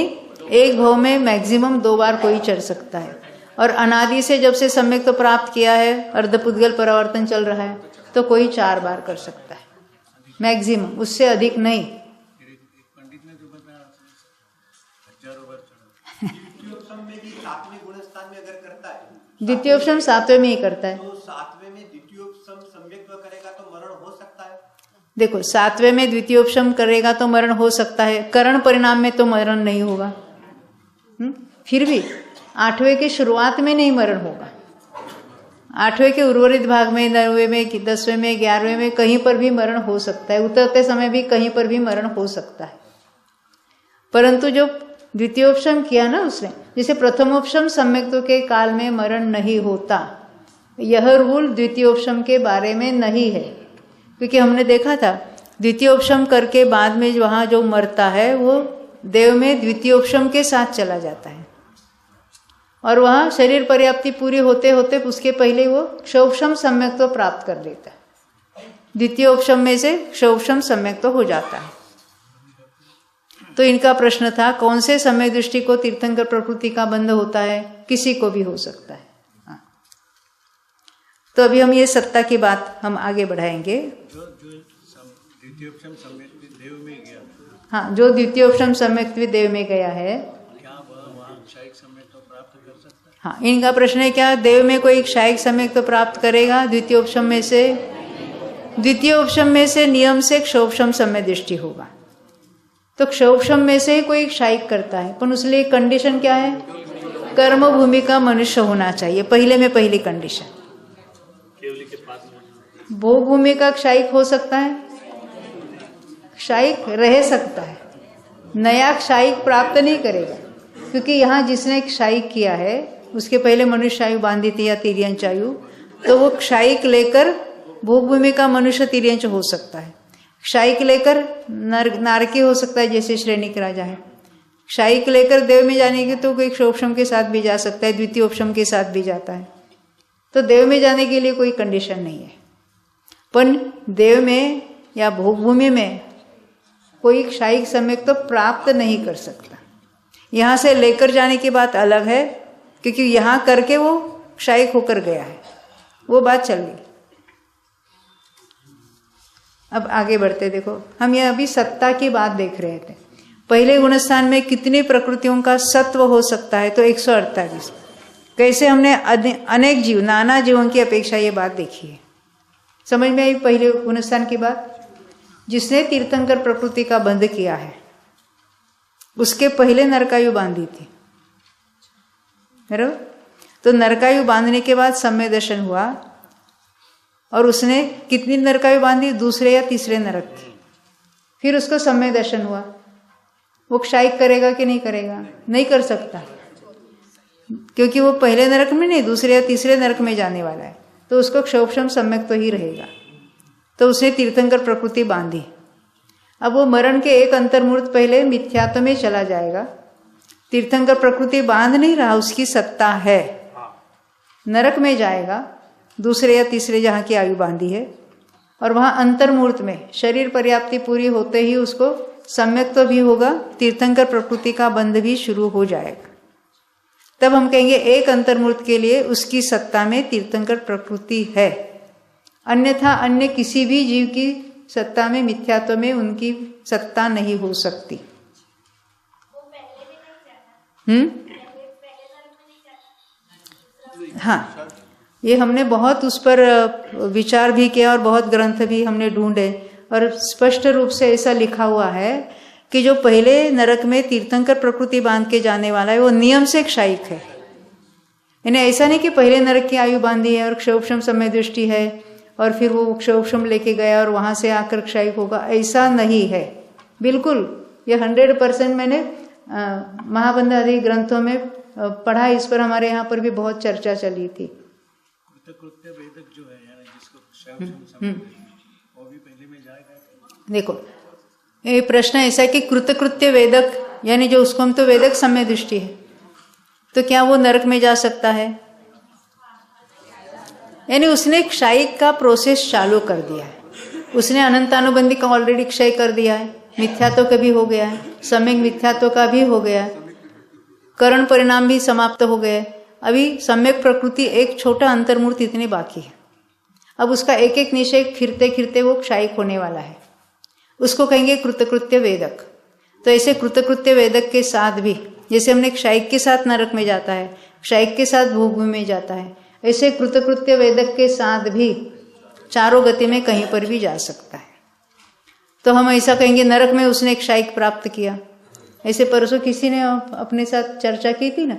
एक भव में मैक्सिमम 2 बार कोई चढ़ सकता है। और अनादि से जब से सम्यक तो प्राप्त किया है, अर्धपुद्गल परावर्तन चल रहा है, तो कोई 4 बार कर सकता है मैक्सिमम, उससे अधिक नहीं। पंडित ने जो बताया हजारों बार चढ़ा। द्वितीयोपशम में भी 7वें गुणस्थान में अगर करता है, द्वितीयोपशम 7वें में ही करता है, तो 7वें में द्वितीयोपशम सम्यक्त्व करेगा तो मरण हो सकता है। देखो 7वें में द्वितीयोपशम करेगा तो मरण हो सकता है, करण परिणाम में तो मरण नहीं होगा। फिर भी 8वें की शुरुआत में नहीं मरण होगा, 8वें के उर्वरित भाग में, 9वें में, 10वें में, 11वें में कहीं पर भी मरण हो सकता है, उतरते समय भी कहीं पर भी मरण हो सकता है। परंतु जो द्वितीयोपशम किया ना उसने, जैसे प्रथमोपशम सम्यक्त्व के काल में मरण नहीं होता, यह रूल द्वितीयोपशम के बारे में नहीं है, क्योंकि हमने देखा था द्वितीयोपशम करके बाद में वहां जो मरता है वो देव में द्वितीयोपशम के साथ चला जाता है, और वहां शरीर पर्याप्ति पूरी होते होते उसके पहले वो क्षोभशम सम्यक्त्व प्राप्त कर लेता है, द्वितीयोपशम में से क्षोभशम सम्यक्त्व हो जाता है। तो इनका प्रश्न था कौन से समय दृष्टि को तीर्थंकर प्रकृति का बंध होता है, किसी को भी हो सकता है। हाँ। तो अभी हम ये सत्ता की बात हम आगे बढ़ाएंगे। जो द्वितीयोपशम सम्यक्त्व देव में गया, हाँ, जो द्वितीयोपशम सम्यक्त्व देव में गया है, क्या वहाँ क्षायिक सम्यक्त्व प्राप्त कर सकता है? हाँ, इनका प्रश्न है क्या देव में कोई क्षायिक सम्यक्त्व प्राप्त करेगा द्वितीयोपशम में से? द्वितीयोपशम में से नियम से क्षोभशम समय दृष्टि होगा, तो क्षोभशम में से ही कोई क्षायिक करता है, पर उसके कंडीशन क्या है, कर्म भूमि का मनुष्य होना चाहिए, पहले में पहली कंडीशन। भोग भूमि का क्षायिक हो सकता है, क्षायिक रह सकता है, नया क्षायिक प्राप्त नहीं करेगा, क्योंकि यहाँ जिसने क्षायिक किया है उसके पहले मनुष्य आयु बांधी थी या तिर्यंच आयु, तो वो क्षायिक लेकर भोग भूमि का मनुष्य तिर्यंच हो सकता है, क्षायिक लेकर नारकी हो सकता है जैसे श्रेणिक राजा है, क्षायिक लेकर देव में जाने के तो कोई क्षोभशम के साथ भी जा सकता है, द्वितीयोपशम के साथ भी जाता है, तो देव में जाने के लिए कोई कंडीशन नहीं है। पर देव में या भोग भूमि में कोई क्षायिक सम्यक तो प्राप्त नहीं कर सकता। यहाँ से लेकर जाने की बात अलग है, क्योंकि यहाँ करके वो क्षायिक होकर गया है, वो बात चल गई। अब आगे बढ़ते, देखो हम ये अभी सत्ता की बात देख रहे थे। पहले गुणस्थान में कितनी प्रकृतियों का सत्व हो सकता है, तो 148। कैसे हमने अनेक जीव, नाना जीवों की अपेक्षा ये बात देखी है। समझ में आई पहले गुणस्थान की बात? जिसने तीर्थंकर प्रकृति का बंध किया है उसके पहले नरकायु बांधी थी, बराबर? तो नरकायु बांधने के बाद सम्य दर्शन हुआ, और उसने कितनी नरकायु बांधी, दूसरे या तीसरे नरक की। फिर उसको सम्य दर्शन हुआ, वो क्षायिक करेगा कि नहीं करेगा? नहीं कर सकता, क्योंकि वो पहले नरक में नहीं दूसरे या तीसरे नरक में जाने वाला है, तो उसको क्षोभशम सम्यक तो ही रहेगा। तो उसने तीर्थंकर प्रकृति बांधी। अब वो मरण के एक अंतर्मुहूर्त पहले मिथ्यात्व में चला जाएगा। तीर्थंकर प्रकृति बांध नहीं रहा, उसकी सत्ता है, नरक में जाएगा दूसरे या तीसरे जहाँ की आयु बांधी है, और वहाँ अंतर्मुहूर्त में शरीर पर्याप्ति पूरी होते ही उसको सम्यक तो भी होगा, तीर्थंकर प्रकृति का बंध भी शुरू हो जाएगा। तब हम कहेंगे एक अंतर्मुहूर्त के लिए उसकी सत्ता में तीर्थंकर प्रकृति है, अन्यथा अन्य किसी भी जीव की सत्ता में, मिथ्यात्व में उनकी सत्ता नहीं हो सकती। हाँ, ये हमने बहुत उस पर विचार भी किया और बहुत ग्रंथ भी हमने ढूंढे और स्पष्ट रूप से ऐसा लिखा हुआ है कि जो पहले नरक में तीर्थंकर प्रकृति बांध के जाने वाला है वो नियम से क्षायिक है। यानी ऐसा नहीं कि पहले नरक की आयु बांधी है और क्षोभशम समय दृष्टि है और फिर वो क्षोभशम लेके गया और वहां से आकर क्षायिक होगा, ऐसा नहीं है बिल्कुल। ये 100% मैंने महाबंध आदि ग्रंथों में पढ़ा, इस पर हमारे यहाँ पर भी बहुत चर्चा चली थी। कृत्य वेदक जो है यानी जिसको क्षोभशम वो भी पहले में जाएगा। देखो ये प्रश्न ऐसा है कि कृतकृत्य वेदक यानी जो उसको हम तो वेदक समय दृष्टि है, तो क्या वो नरक में जा सकता है? यानी उसने क्षयिक का प्रोसेस चालू कर दिया है, उसने अनंतानुबंधी का ऑलरेडी क्षय कर दिया है, मिथ्यात्व का भी हो गया है, सम्यक मिथ्यात्व का भी हो गया है, करण परिणाम भी समाप्त हो गए। अभी सम्यक प्रकृति एक छोटा अंतर्मूर्ति इतनी बाकी है। अब उसका एक एक निश्चय खिरते खिरते वो क्षयिक होने वाला है, उसको कहेंगे कृतकृत्य वेदक। तो ऐसे कृतकृत्य वेदक के साथ भी जैसे हमने क्षयिक के साथ नरक में जाता है, क्षयिक के साथ भोगभूमि में जाता है, ऐसे कृतकृत्य वेदक के साथ भी चारों गति में कहीं पर भी जा सकता है। तो हम ऐसा कहेंगे नरक में उसने क्षयिक प्राप्त किया। ऐसे परसों किसी ने अपने साथ चर्चा की थी ना,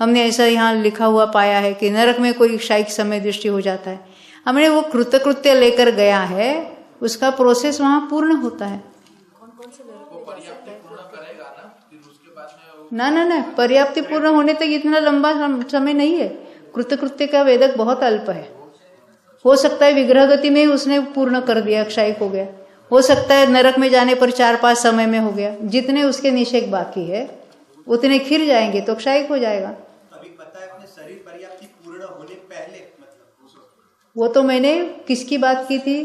हमने ऐसा यहाँ लिखा हुआ पाया है कि नरक में कोई क्षयिक समय दृष्टि हो जाता है। हमने वो कृतकृत्य लेकर गया है, उसका प्रोसेस वहां पूर्ण होता है। ना पर्याप्ति पूर्ण होने तक इतना लंबा समय नहीं है। कृतकृत्य का वेदक बहुत अल्प है। हो सकता है विग्रह गति में ही उसने पूर्ण कर दिया, क्षयिक हो गया। हो सकता है नरक में जाने पर 4-5 समय में हो गया। जितने उसके निषेक बाकी है उतने खिर जाएंगे तो क्षयिक हो जाएगा। अभी पता है अपने शरीर पर्याप्ति पूर्ण होने पहले मतलब वो तो मैंने किसकी बात की थी,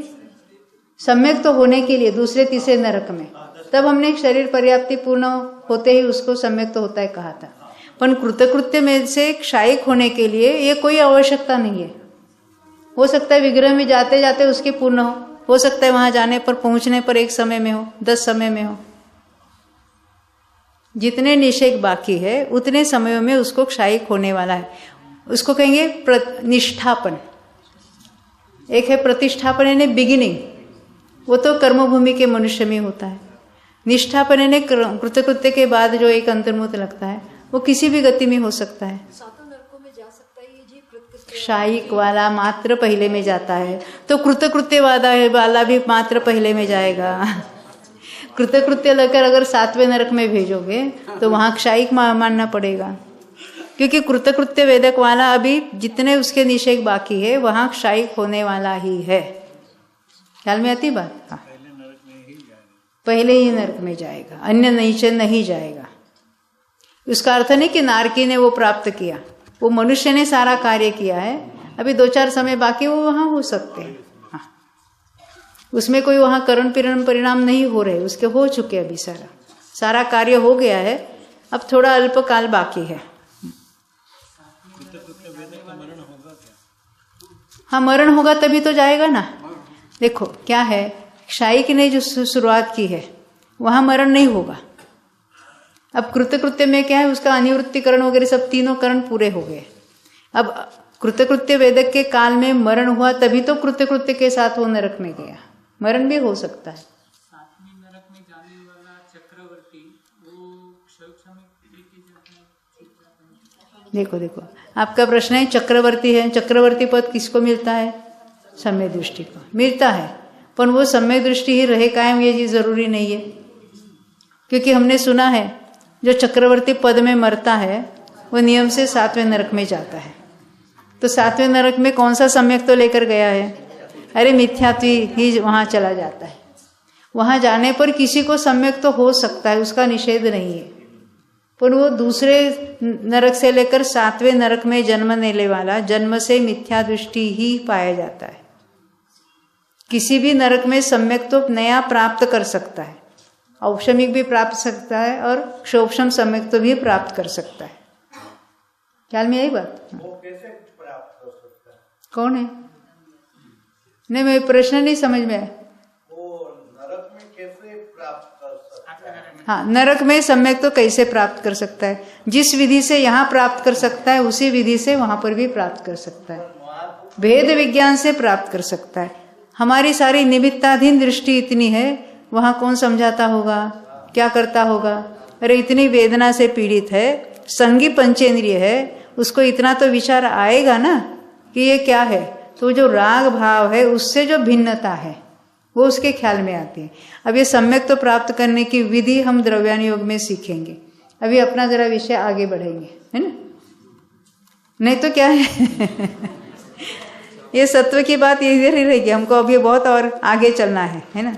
सम्यक तो होने के लिए दूसरे तीसरे नरक में, तब हमने शरीर पर्याप्ति पूर्ण होते ही उसको सम्यक तो होता है कहा था। पर कृतकृत्य में से क्षयिक होने के लिए ये कोई आवश्यकता नहीं है। हो सकता है विग्रह में जाते जाते उसके पूर्ण हो सकता है वहां जाने पर पहुंचने पर 1 समय में हो, 10 समय में हो। जितने निषेक बाकी है उतने समयों में उसको क्षयिक होने वाला है। उसको कहेंगे निष्ठापन। एक है प्रतिष्ठापन यानी बिगिनिंग, वो तो कर्मभूमि के मनुष्य में होता है। निष्ठापन यानी कृतकृत्य के बाद जो एक अंतर्मुख लगता है वो किसी भी गति में हो सकता है। क्षयिक वाला मात्र पहले में जाता है, तो कृतकृत्य वाला भी मात्र पहले में जाएगा। कृतकृत्य लेकर अगर 7वें नरक में भेजोगे तो वहां क्षयिक मानना पड़ेगा, क्योंकि कृतकृत्य वेदक वाला अभी जितने उसके निषेक बाकी है वहां क्षयिक होने वाला ही है। ख्याल में आती बात? हाँ, पहले ही नरक में जाएगा, अन्य नीचे नहीं जाएगा। उसका अर्थ नहीं कि नारकी ने वो प्राप्त किया, वो मनुष्य ने सारा कार्य किया है। अभी 2-4 समय बाकी वो वहां हो सकते हैं। हाँ, उसमें कोई वहां करण परिणाम नहीं हो रहे, उसके हो चुके अभी सारा कार्य हो गया है। अब थोड़ा अल्प काल बाकी है। हाँ, मरण होगा तभी तो जाएगा ना। देखो क्या है, क्षयिक ने जो शुरुआत की है वहां मरण नहीं होगा। अब कृतकृत्य में क्या है, उसका अनिवृत्तिकरण वगैरह सब तीनों करण पूरे हो गए। अब कृतकृत्य वेदक के काल में मरण हुआ तभी तो कृतकृत्य के साथ वो नरक में गया। मरण भी हो सकता है। 7वें नरक में जाने वाला चक्रवर्ती वो देखो आपका प्रश्न है चक्रवर्ती है, चक्रवर्ती पद किसको मिलता है? सम्यक दृष्टि को मिलता है, पर वो सम्यक दृष्टि ही रहे कायम ये चीज जरूरी नहीं है। क्योंकि हमने सुना है जो चक्रवर्ती पद में मरता है वो नियम से 7वें नरक में जाता है। तो 7वें नरक में कौन सा सम्यक तो लेकर गया है? अरे मिथ्यात्वी ही वहां चला जाता है। वहां जाने पर किसी को सम्यक तो हो सकता है, उसका निषेध नहीं है, पर वो दूसरे नरक से लेकर 7वें नरक में जन्म लेने वाला जन्म से मिथ्या दृष्टि ही पाया जाता है। किसी भी नरक में सम्यक तो नया प्राप्त कर सकता है, औपशमिक भी प्राप्त सकता है और क्षोभशम सम्यक तो भी प्राप्त कर सकता है। ख्याल में आई बात? वो कैसे प्राप्त हो सकता है? कौन है? नहीं, मैं प्रश्न नहीं समझ में आया। वो नरक में कैसे प्राप्त कर सकता हाँ, नरक में सम्यक तो कैसे प्राप्त कर सकता है? जिस विधि से यहाँ प्राप्त कर सकता है उसी विधि से वहां पर भी प्राप्त कर सकता है, भेद विज्ञान से प्राप्त कर सकता है। हमारी सारी निमित्ताधीन दृष्टि इतनी है, वहां कौन समझाता होगा, क्या करता होगा? अरे इतनी वेदना से पीड़ित है, संगी पंचेंद्रिय है, उसको इतना तो विचार आएगा ना कि ये क्या है। तो जो राग भाव है उससे जो भिन्नता है वो उसके ख्याल में आती है। अब ये सम्यक तो प्राप्त करने की विधि हम द्रव्यान योग में सीखेंगे। अभी अपना जरा विषय आगे बढ़ेंगे, है ना? नहीं तो क्या है ये सत्व की बात इधर ही रहेगी, हमको अभी बहुत और आगे चलना है ना?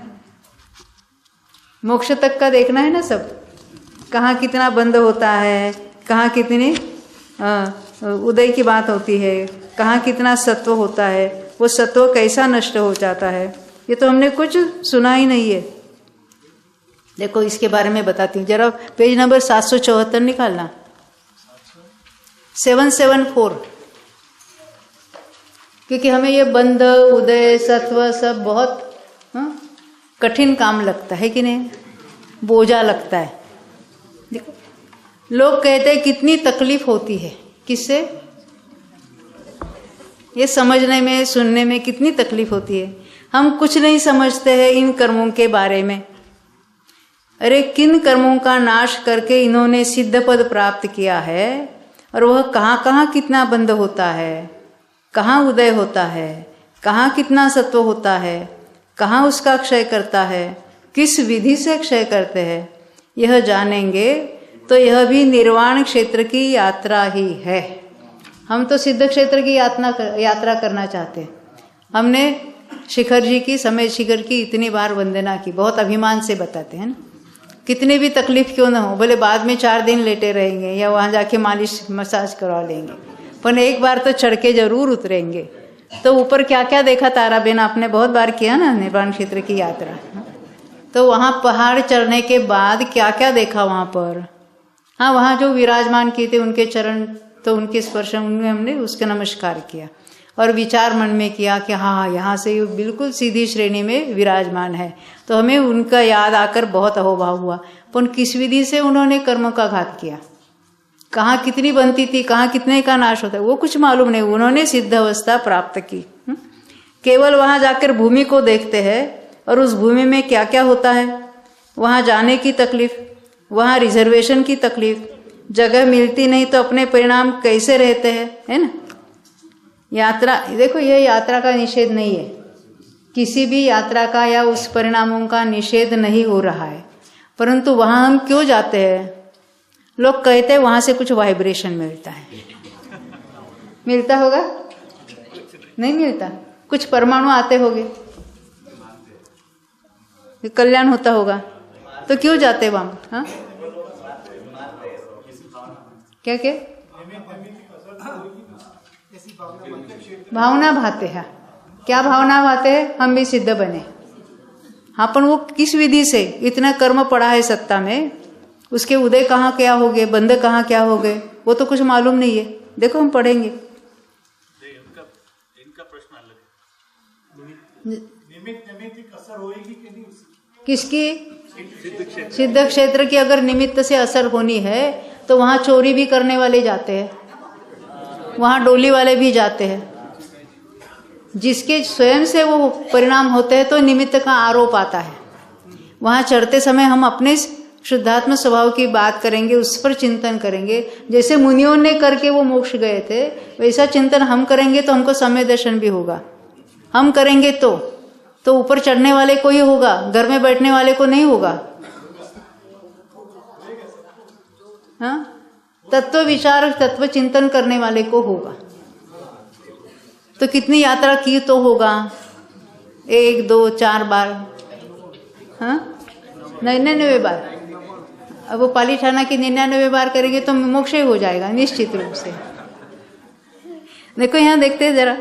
मोक्ष तक का देखना है ना सब, कहाँ कितना बंद होता है, कहाँ कितनी उदय की बात होती है, कहाँ कितना सत्व होता है, वो सत्व कैसा नष्ट हो जाता है, ये तो हमने कुछ सुना ही नहीं है। देखो इसके बारे में बताती हूँ, जरा पेज नंबर 774 निकालना, 774, क्योंकि हमें ये बंध उदय सत्व सब बहुत कठिन काम लगता है कि नहीं, बोझा लगता है। देखो लोग कहते हैं कितनी तकलीफ होती है, किससे? ये समझने में सुनने में कितनी तकलीफ होती है। हम कुछ नहीं समझते हैं इन कर्मों के बारे में। अरे किन कर्मों का नाश करके इन्होंने सिद्ध पद प्राप्त किया है, और वह कहाँ कहाँ कितना बंध होता है, कहाँ उदय होता है, कहाँ कितना सत्व होता है, कहाँ उसका क्षय करता है, किस विधि से क्षय करते हैं, यह जानेंगे तो यह भी निर्वाण क्षेत्र की यात्रा ही है। हम तो सिद्ध क्षेत्र की यात्रा करना चाहते हैं। हमने शिखर जी की, समय शिखर की इतनी बार वंदना की, बहुत अभिमान से बताते हैं ना, कितनी भी तकलीफ क्यों ना हो, बोले बाद में 4 दिन लेटे रहेंगे या वहाँ जाके मालिश मसाज करवा लेंगे, पर एक बार तो चढ़ के जरूर उतरेंगे। तो ऊपर क्या क्या देखा तारा बेन, आपने बहुत बार किया ना निर्वाण क्षेत्र की यात्रा, तो वहाँ पहाड़ चढ़ने के बाद क्या क्या देखा वहाँ पर। हाँ, वहाँ जो विराजमान किए थे उनके चरण, तो उनके स्पर्श उनमें हमने उसका नमस्कार किया और विचार मन में किया कि हाँ यहाँ से बिल्कुल सीधी श्रेणी में विराजमान है, तो हमें उनका याद आकर बहुत अहोभाव हुआ। पर किस विधि से उन्होंने कर्मों का घात किया, कहाँ कितनी बनती थी, कहाँ कितने का नाश होता है, वो कुछ मालूम नहीं। उन्होंने सिद्ध अवस्था प्राप्त की। केवल वहाँ जाकर भूमि को देखते हैं और उस भूमि में क्या क्या होता है, वहाँ जाने की तकलीफ, वहाँ रिजर्वेशन की तकलीफ, जगह मिलती नहीं तो अपने परिणाम कैसे रहते हैं, है ना? यात्रा, देखो यह यात्रा का निषेध नहीं है, किसी भी यात्रा का या उस परिणामों का निषेध नहीं हो रहा है, परंतु वहाँ हम क्यों जाते हैं? लोग कहते हैं वहाँ से कुछ वाइब्रेशन मिलता है। मिलता होगा? नहीं मिलता, कुछ परमाणु आते होंगे, कल्याण होता होगा, तो क्यों जाते वहाँ? हाँ, क्या क्या भावना भाते हैं, क्या भावना भाते हैं? हम भी सिद्ध बने। हाँ, पर वो किस विधि से? इतना कर्म पड़ा है सत्ता में, उसके उदय कहाँ क्या हो गए, बंध कहाँ क्या हो गए, वो तो कुछ मालूम नहीं है। देखो हम पढ़ेंगे। इनका प्रश्न अलग है, निमित्त असर होएगी कि नहीं? किसकी? सिद्ध क्षेत्र की अगर निमित्त से असर होनी है तो वहाँ चोरी भी करने वाले जाते हैं, वहाँ डोली वाले भी जाते हैं। जिसके स्वयं से वो परिणाम होते हैं तो निमित्त का आरोप आता है। वहाँ चढ़ते समय हम अपने शुद्धात्म स्वभाव की बात करेंगे, उस पर चिंतन करेंगे। जैसे मुनियों ने करके वो मोक्ष गए थे, वैसा चिंतन हम करेंगे तो हमको समय दर्शन भी होगा। हम करेंगे तो ऊपर चढ़ने वाले को ही होगा, घर में बैठने वाले को नहीं होगा। हाँ, तत्व विचार तत्व चिंतन करने वाले को होगा। तो कितनी यात्रा की तो होगा, 1 2 4 बार, हाँ 99 बार। अब वो पाली ठाना की 99 बार करेंगे तो मोक्ष ही हो जाएगा निश्चित रूप से। देखो यहाँ देखते हैं जरा,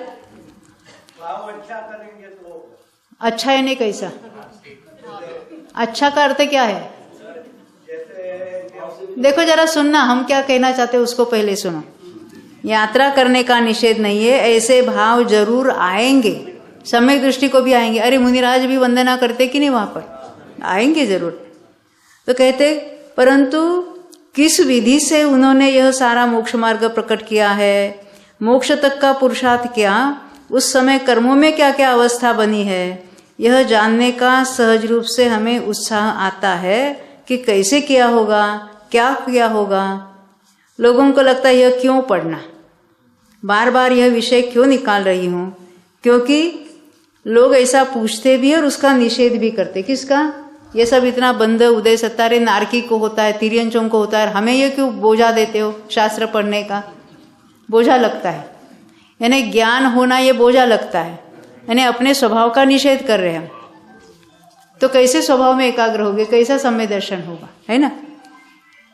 अच्छा है नहीं कैसा? अच्छा का अर्थ क्या है? देखो जरा सुनना, हम क्या कहना चाहते हैं उसको पहले सुनो। यात्रा करने का निषेध नहीं है, ऐसे भाव जरूर आएंगे, सम्यक दृष्टि को भी आएंगे। अरे मुनिराज भी वंदना करते कि नहीं, वहां पर आएंगे जरूर। तो कहते परंतु किस विधि से उन्होंने यह सारा मोक्ष मार्ग प्रकट किया है, मोक्ष तक का पुरुषार्थ क्या, उस समय कर्मों में क्या क्या अवस्था बनी है, यह जानने का सहज रूप से हमें उत्साह आता है कि कैसे किया होगा, क्या किया होगा। लोगों को लगता है यह क्यों पढ़ना, बार बार यह विषय क्यों निकाल रही हूँ, क्योंकि लोग ऐसा पूछते भी और उसका निषेध भी करते। किसका? ये सब इतना बंद उदय सत्तारे नारकी को होता है, तिर्यंचों को होता है, हमें ये क्यों बोझा देते हो, शास्त्र पढ़ने का बोझा लगता है, यानी ज्ञान होना ये बोझा लगता है, यानी अपने स्वभाव का निषेध कर रहे हैं। तो कैसे स्वभाव में एकाग्र होगे, कैसा सम्य दर्शन होगा, है ना।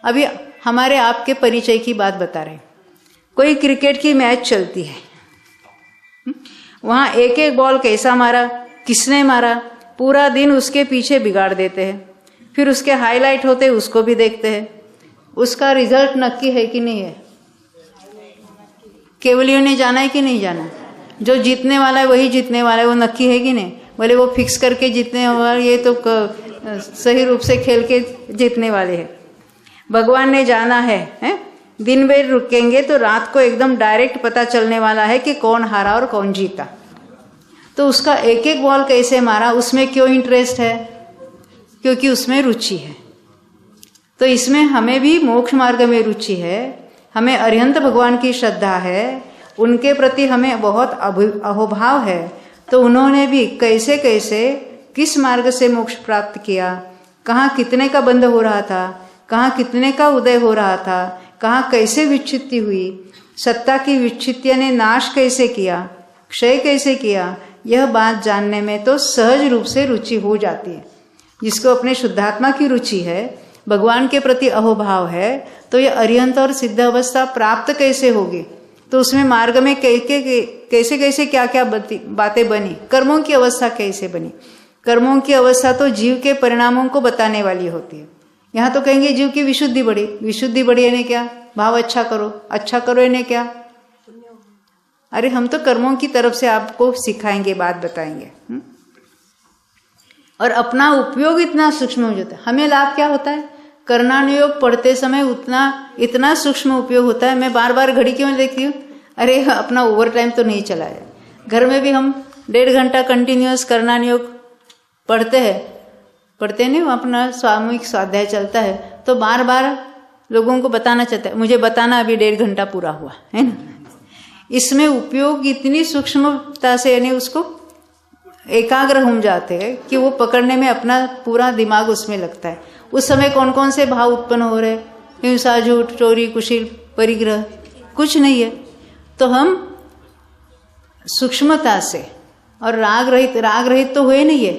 अभी हमारे आपके परिचय की बात बता रहे, कोई क्रिकेट की मैच चलती है, वहां एक एक बॉल कैसा मारा, किसने मारा, पूरा दिन उसके पीछे बिगाड़ देते हैं, फिर उसके हाईलाइट होते उसको भी देखते हैं, उसका रिजल्ट नक्की है कि नहीं है, केवलियों ने जाना है कि नहीं जाना, जो जीतने वाला है वही जीतने वाला है, वो नक्की है कि नहीं, बोले वो फिक्स करके जीतने वाले, ये तो सही रूप से खेल के जीतने वाले हैं। भगवान ने जाना है? दिन भर रुकेंगे तो रात को एकदम डायरेक्ट पता चलने वाला है कि कौन हारा और कौन जीता। तो उसका एक एक बॉल कैसे मारा, उसमें क्यों इंटरेस्ट है, क्योंकि उसमें रुचि है। तो इसमें हमें भी मोक्ष मार्ग में रुचि है, हमें अरिहंत भगवान की श्रद्धा है, उनके प्रति हमें बहुत अहोभाव है। तो उन्होंने भी कैसे कैसे किस मार्ग से मोक्ष प्राप्त किया, कहाँ कितने का बंध हो रहा था, कहाँ कितने का उदय हो रहा था, कहाँ कैसे विच्छित्ति हुई, सत्ता की विच्छित्ति ने नाश कैसे किया, क्षय कैसे किया, यह बात जानने में तो सहज रूप से रुचि हो जाती है। जिसको अपने शुद्धात्मा की रुचि है, भगवान के प्रति अहोभाव है, तो यह अरिहंत और सिद्ध अवस्था प्राप्त कैसे होगी। तो उसमें मार्ग में कैसे कैसे क्या क्या बातें बनी, कर्मों की अवस्था कैसे बनी। कर्मों की अवस्था तो जीव के परिणामों को बताने वाली होती है। यहाँ तो कहेंगे जीव की विशुद्धि बढ़ी, विशुद्धि बढ़ी यानी क्या, भाव अच्छा करो यानी क्या, अरे हम तो कर्मों की तरफ से आपको सिखाएंगे, बात बताएंगे। और अपना उपयोग इतना सूक्ष्म हो जाता है। हमें लाभ क्या होता है, कर्णानुयोग पढ़ते समय इतना सूक्ष्म उपयोग होता है। मैं बार बार घड़ी क्यों देखती हूँ, अरे अपना ओवर टाइम तो नहीं चलाया। घर में भी हम 1.5 घंटा कंटिन्यूअस कर्णानुयोग पढ़ते नहीं, अपना सामूहिक स्वाध्याय चलता है, तो बार बार लोगों को बताना चाहता है, मुझे बताना अभी 1.5 घंटा पूरा हुआ है ना। इसमें उपयोग इतनी सूक्ष्मता से, यानी उसको एकाग्र हो जाते हैं कि वो पकड़ने में अपना पूरा दिमाग उसमें लगता है। उस समय कौन कौन से भाव उत्पन्न हो रहे, हिंसा, झूठ, चोरी, कुशील, परिग्रह, कुछ नहीं है। तो हम सूक्ष्मता से और राग रहित तो हुए नहीं है,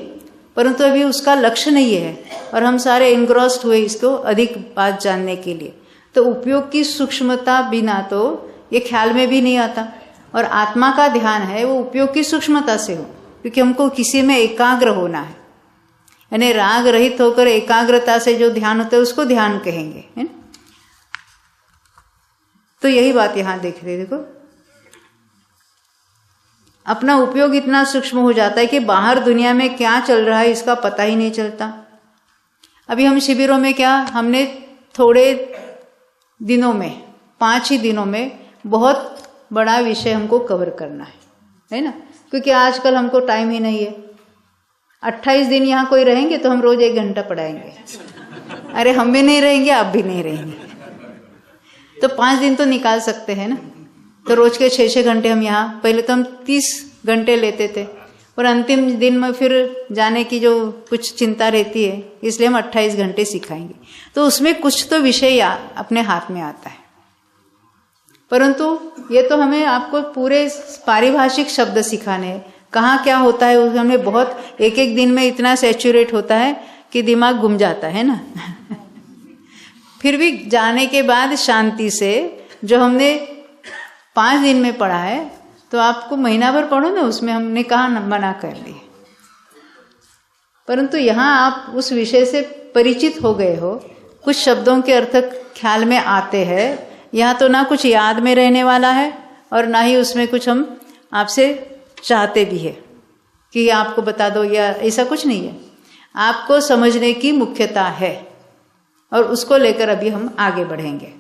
परंतु अभी उसका लक्ष्य नहीं है और हम सारे एनग्रॉस्ड हुए इसको अधिक बात जानने के लिए। तो उपयोग की सूक्ष्मता बिना तो ये ख्याल में भी नहीं आता। और आत्मा का ध्यान है वो उपयोग की सूक्ष्मता से हो, क्योंकि हमको किसी में एकाग्र होना है, यानी राग रहित होकर एकाग्रता से जो ध्यान होता है उसको ध्यान कहेंगे, है ना। तो यही बात यहां देख रहे, देखो अपना उपयोग इतना सूक्ष्म हो जाता है कि बाहर दुनिया में क्या चल रहा है इसका पता ही नहीं चलता। अभी हम शिविरों में क्या, हमने थोड़े दिनों में 5 ही दिनों में बहुत बड़ा विषय हमको कवर करना है ना, क्योंकि आजकल हमको टाइम ही नहीं है। 28 दिन यहाँ कोई रहेंगे तो हम रोज 1 घंटा पढ़ाएंगे, अरे हम भी नहीं रहेंगे, आप भी नहीं रहेंगे, तो 5 दिन तो निकाल सकते हैं ना। तो रोज के 6-6 घंटे हम यहाँ, पहले तो हम 30 घंटे लेते थे और अंतिम दिन में फिर जाने की जो कुछ चिंता रहती है, इसलिए हम 28 घंटे सिखाएंगे। तो उसमें कुछ तो विषय अपने हाथ में आता है, परंतु ये तो हमें आपको पूरे पारिभाषिक शब्द सिखाने हैं, कहाँ क्या होता है उसमें हमें बहुत एक दिन में इतना सैचुरेट होता है कि दिमाग घूम जाता है ना। फिर भी जाने के बाद शांति से जो हमने 5 दिन में पढ़ा है, तो आपको महीना भर पढ़ो ना, उसमें हमने कहाँ मना कर दी। परंतु यहाँ आप उस विषय से परिचित हो गए हो, कुछ शब्दों के अर्थ ख्याल में आते हैं। यहाँ तो ना कुछ याद में रहने वाला है और ना ही उसमें कुछ हम आपसे चाहते भी है कि आपको बता दो, या ऐसा कुछ नहीं है। आपको समझने की मुख्यता है, और उसको लेकर अभी हम आगे बढ़ेंगे।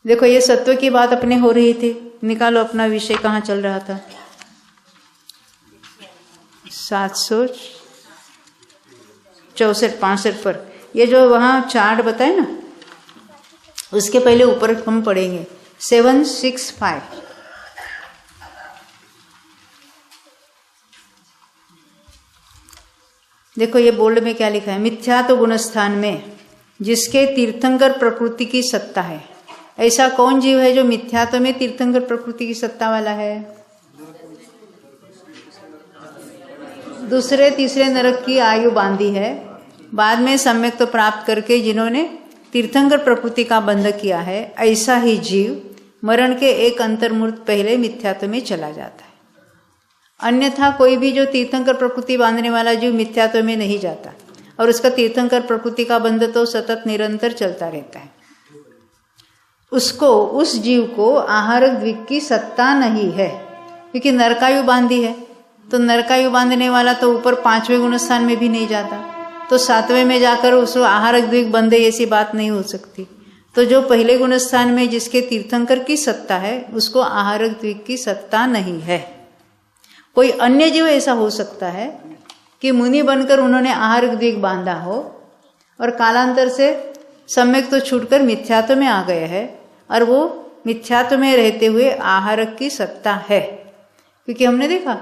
देखो ये सत्व की बात अपने हो रही थी, निकालो अपना विषय कहाँ चल रहा था। 764-65 पर ये जो वहाँ चार्ट बताए ना, उसके पहले ऊपर हम पढ़ेंगे 765। देखो ये बोल्ड में क्या लिखा है, मिथ्या तो गुणस्थान में जिसके तीर्थंकर प्रकृति की सत्ता है। ऐसा कौन जीव है जो मिथ्यात्व में तीर्थंकर प्रकृति की सत्ता वाला है? दूसरे तीसरे नरक की आयु बांधी है, बाद में सम्यक तो प्राप्त करके जिन्होंने तीर्थंकर प्रकृति का बंध किया है, ऐसा ही जीव मरण के एक अंतर्मुहूर्त पहले मिथ्यात्व में चला जाता है। अन्यथा कोई भी जो तीर्थंकर प्रकृति बांधने वाला जीव मिथ्यात्व में नहीं जाता, और उसका तीर्थंकर प्रकृति का बंध तो सतत निरंतर चलता रहता है। उसको, उस जीव को आहारक द्विक की सत्ता नहीं है, क्योंकि नरकायु बांधी है। तो नरकायु बांधने वाला तो ऊपर 5वें गुणस्थान में भी नहीं जाता, तो 7वें में जाकर उसको आहारक द्विक बंधे, ऐसी बात नहीं हो सकती। तो जो पहले गुणस्थान में जिसके तीर्थंकर की सत्ता है, उसको आहारक द्विक की सत्ता नहीं है। कोई अन्य जीव ऐसा हो सकता है कि मुनि बनकर उन्होंने आहारक द्विक बांधा हो और कालांतर से सम्यक तो छूटकर मिथ्यात्व में आ गए हैं, और वो मिथ्यात्व में रहते हुए आहारक की सत्ता है। क्योंकि हमने देखा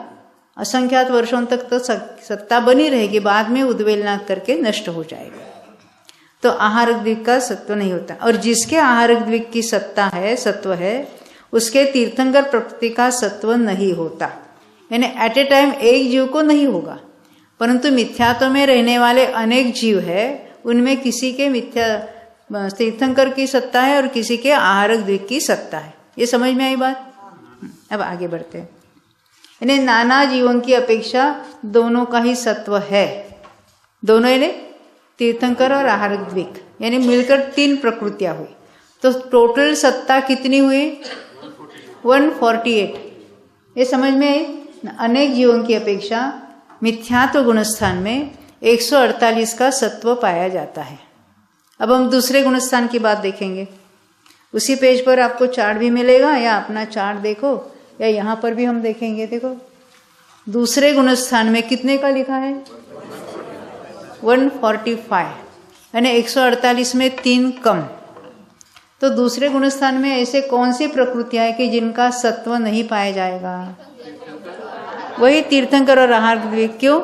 असंख्यात वर्षों तक तो सत्ता बनी रहेगी, बाद में उद्वेलना करके नष्ट हो जाएगा। तो आहारक द्विक का सत्व नहीं होता, और जिसके आहारक द्विक की सत्ता है, सत्व है, उसके तीर्थंकर प्रकृति का सत्व नहीं होता। यानी एट ए टाइम एक जीव को नहीं होगा, परंतु मिथ्यात्व में रहने वाले अनेक जीव है, उनमें किसी के तीर्थंकर की सत्ता है और किसी के आहारक द्विक की सत्ता है। ये समझ में आई बात? अब आगे बढ़ते हैं। यानी नाना जीवों की अपेक्षा दोनों का ही सत्व है। दोनों यानी तीर्थंकर और आहारक द्विक, यानी मिलकर 3 प्रकृतियां हुई, तो टोटल सत्ता कितनी हुई? 148। ये समझ में आई? अनेक जीवों की अपेक्षा मिथ्यात्व गुणस्थान में 148 का सत्व पाया जाता है। अब हम दूसरे गुणस्थान की बात देखेंगे। उसी पेज पर आपको चार्ट भी मिलेगा, या अपना चार्ट देखो, या यहाँ पर भी हम देखेंगे। देखो दूसरे गुणस्थान में कितने का लिखा है? 145, यानी 148 में 3 कम। तो दूसरे गुणस्थान में ऐसे कौन सी प्रकृतियां हैं कि जिनका सत्व नहीं पाया जाएगा? वही तीर्थंकर और आहारक द्विक। क्यों?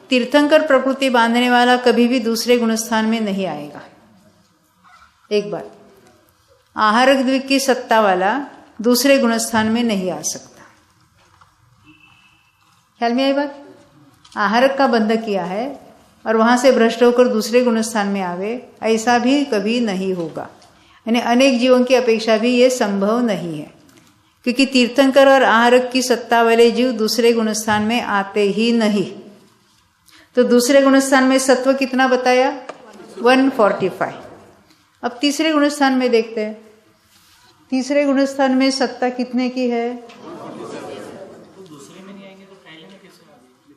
तीर्थंकर प्रकृति बांधने वाला कभी भी दूसरे गुणस्थान में नहीं आएगा। एक बार आहारक द्विक की सत्ता वाला दूसरे गुणस्थान में नहीं आ सकता। ख्याल में आई बात? आहारक का बंध किया है और वहां से भ्रष्ट होकर दूसरे गुणस्थान में आवे, ऐसा भी कभी नहीं होगा। यानी अनेक जीवों की अपेक्षा भी ये संभव नहीं है, क्योंकि तीर्थंकर और आहारक की सत्ता वाले जीव दूसरे गुणस्थान में आते ही नहीं। तो दूसरे गुणस्थान में सत्व कितना बताया? 145। अब तीसरे गुणस्थान में देखते हैं। तीसरे गुणस्थान में सत्ता कितने की है?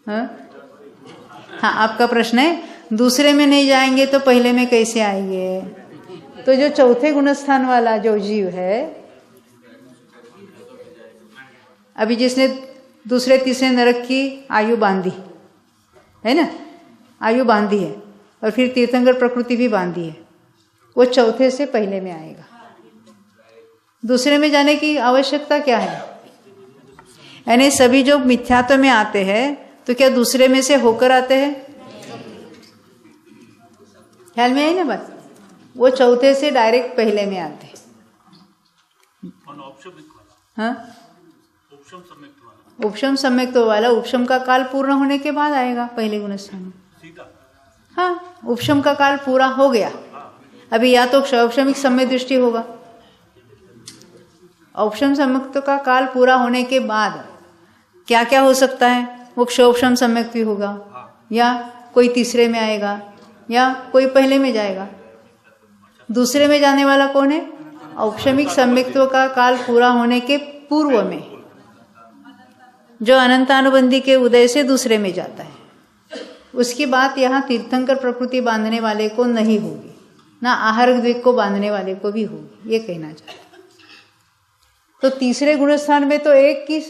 हाँ, आपका प्रश्न है दूसरे में नहीं जाएंगे तो पहले में कैसे आएंगे? तो जो चौथे गुणस्थान वाला जो जीव है, अभी जिसने दूसरे तीसरे नरक की आयु बांधी है ना, आयु बांधी है, और फिर तीर्थंकर प्रकृति भी बांधी है, वो चौथे से पहले में आएगा। दूसरे में जाने की आवश्यकता क्या है? यानी सभी जो मिथ्यात्व में आते हैं तो क्या दूसरे में से होकर आते हैं? ख्याल में आई ना बात? वो चौथे से डायरेक्ट पहले में आते हैं। हाँ, उपशम सम्यक तो वाला उपशम का काल पूर्ण होने के बाद आएगा पहले गुणस्थान में। हाँ, उपशम का काल पूरा हो गया, अभी या तो औपशमिक सम्यक दृष्टि होगा। औपशम सम्यक का काल पूरा होने के बाद क्या क्या हो सकता है? वो क्षोपशम सम्यक भी होगा, या कोई तीसरे में आएगा, या कोई पहले में जाएगा। दूसरे में जाने वाला कौन है? औपशमिक सम्यक्त्व का काल पूरा होने के पूर्व में, जो अनंतानुबंधी के उदय से दूसरे में जाता है। उसकी बात यहाँ तीर्थंकर प्रकृति बांधने वाले को नहीं होगी। ना आहार द्विक को बांधने वाले को भी होगी, ये कहना चाहते। तो तीसरे गुण स्थान में तो एक की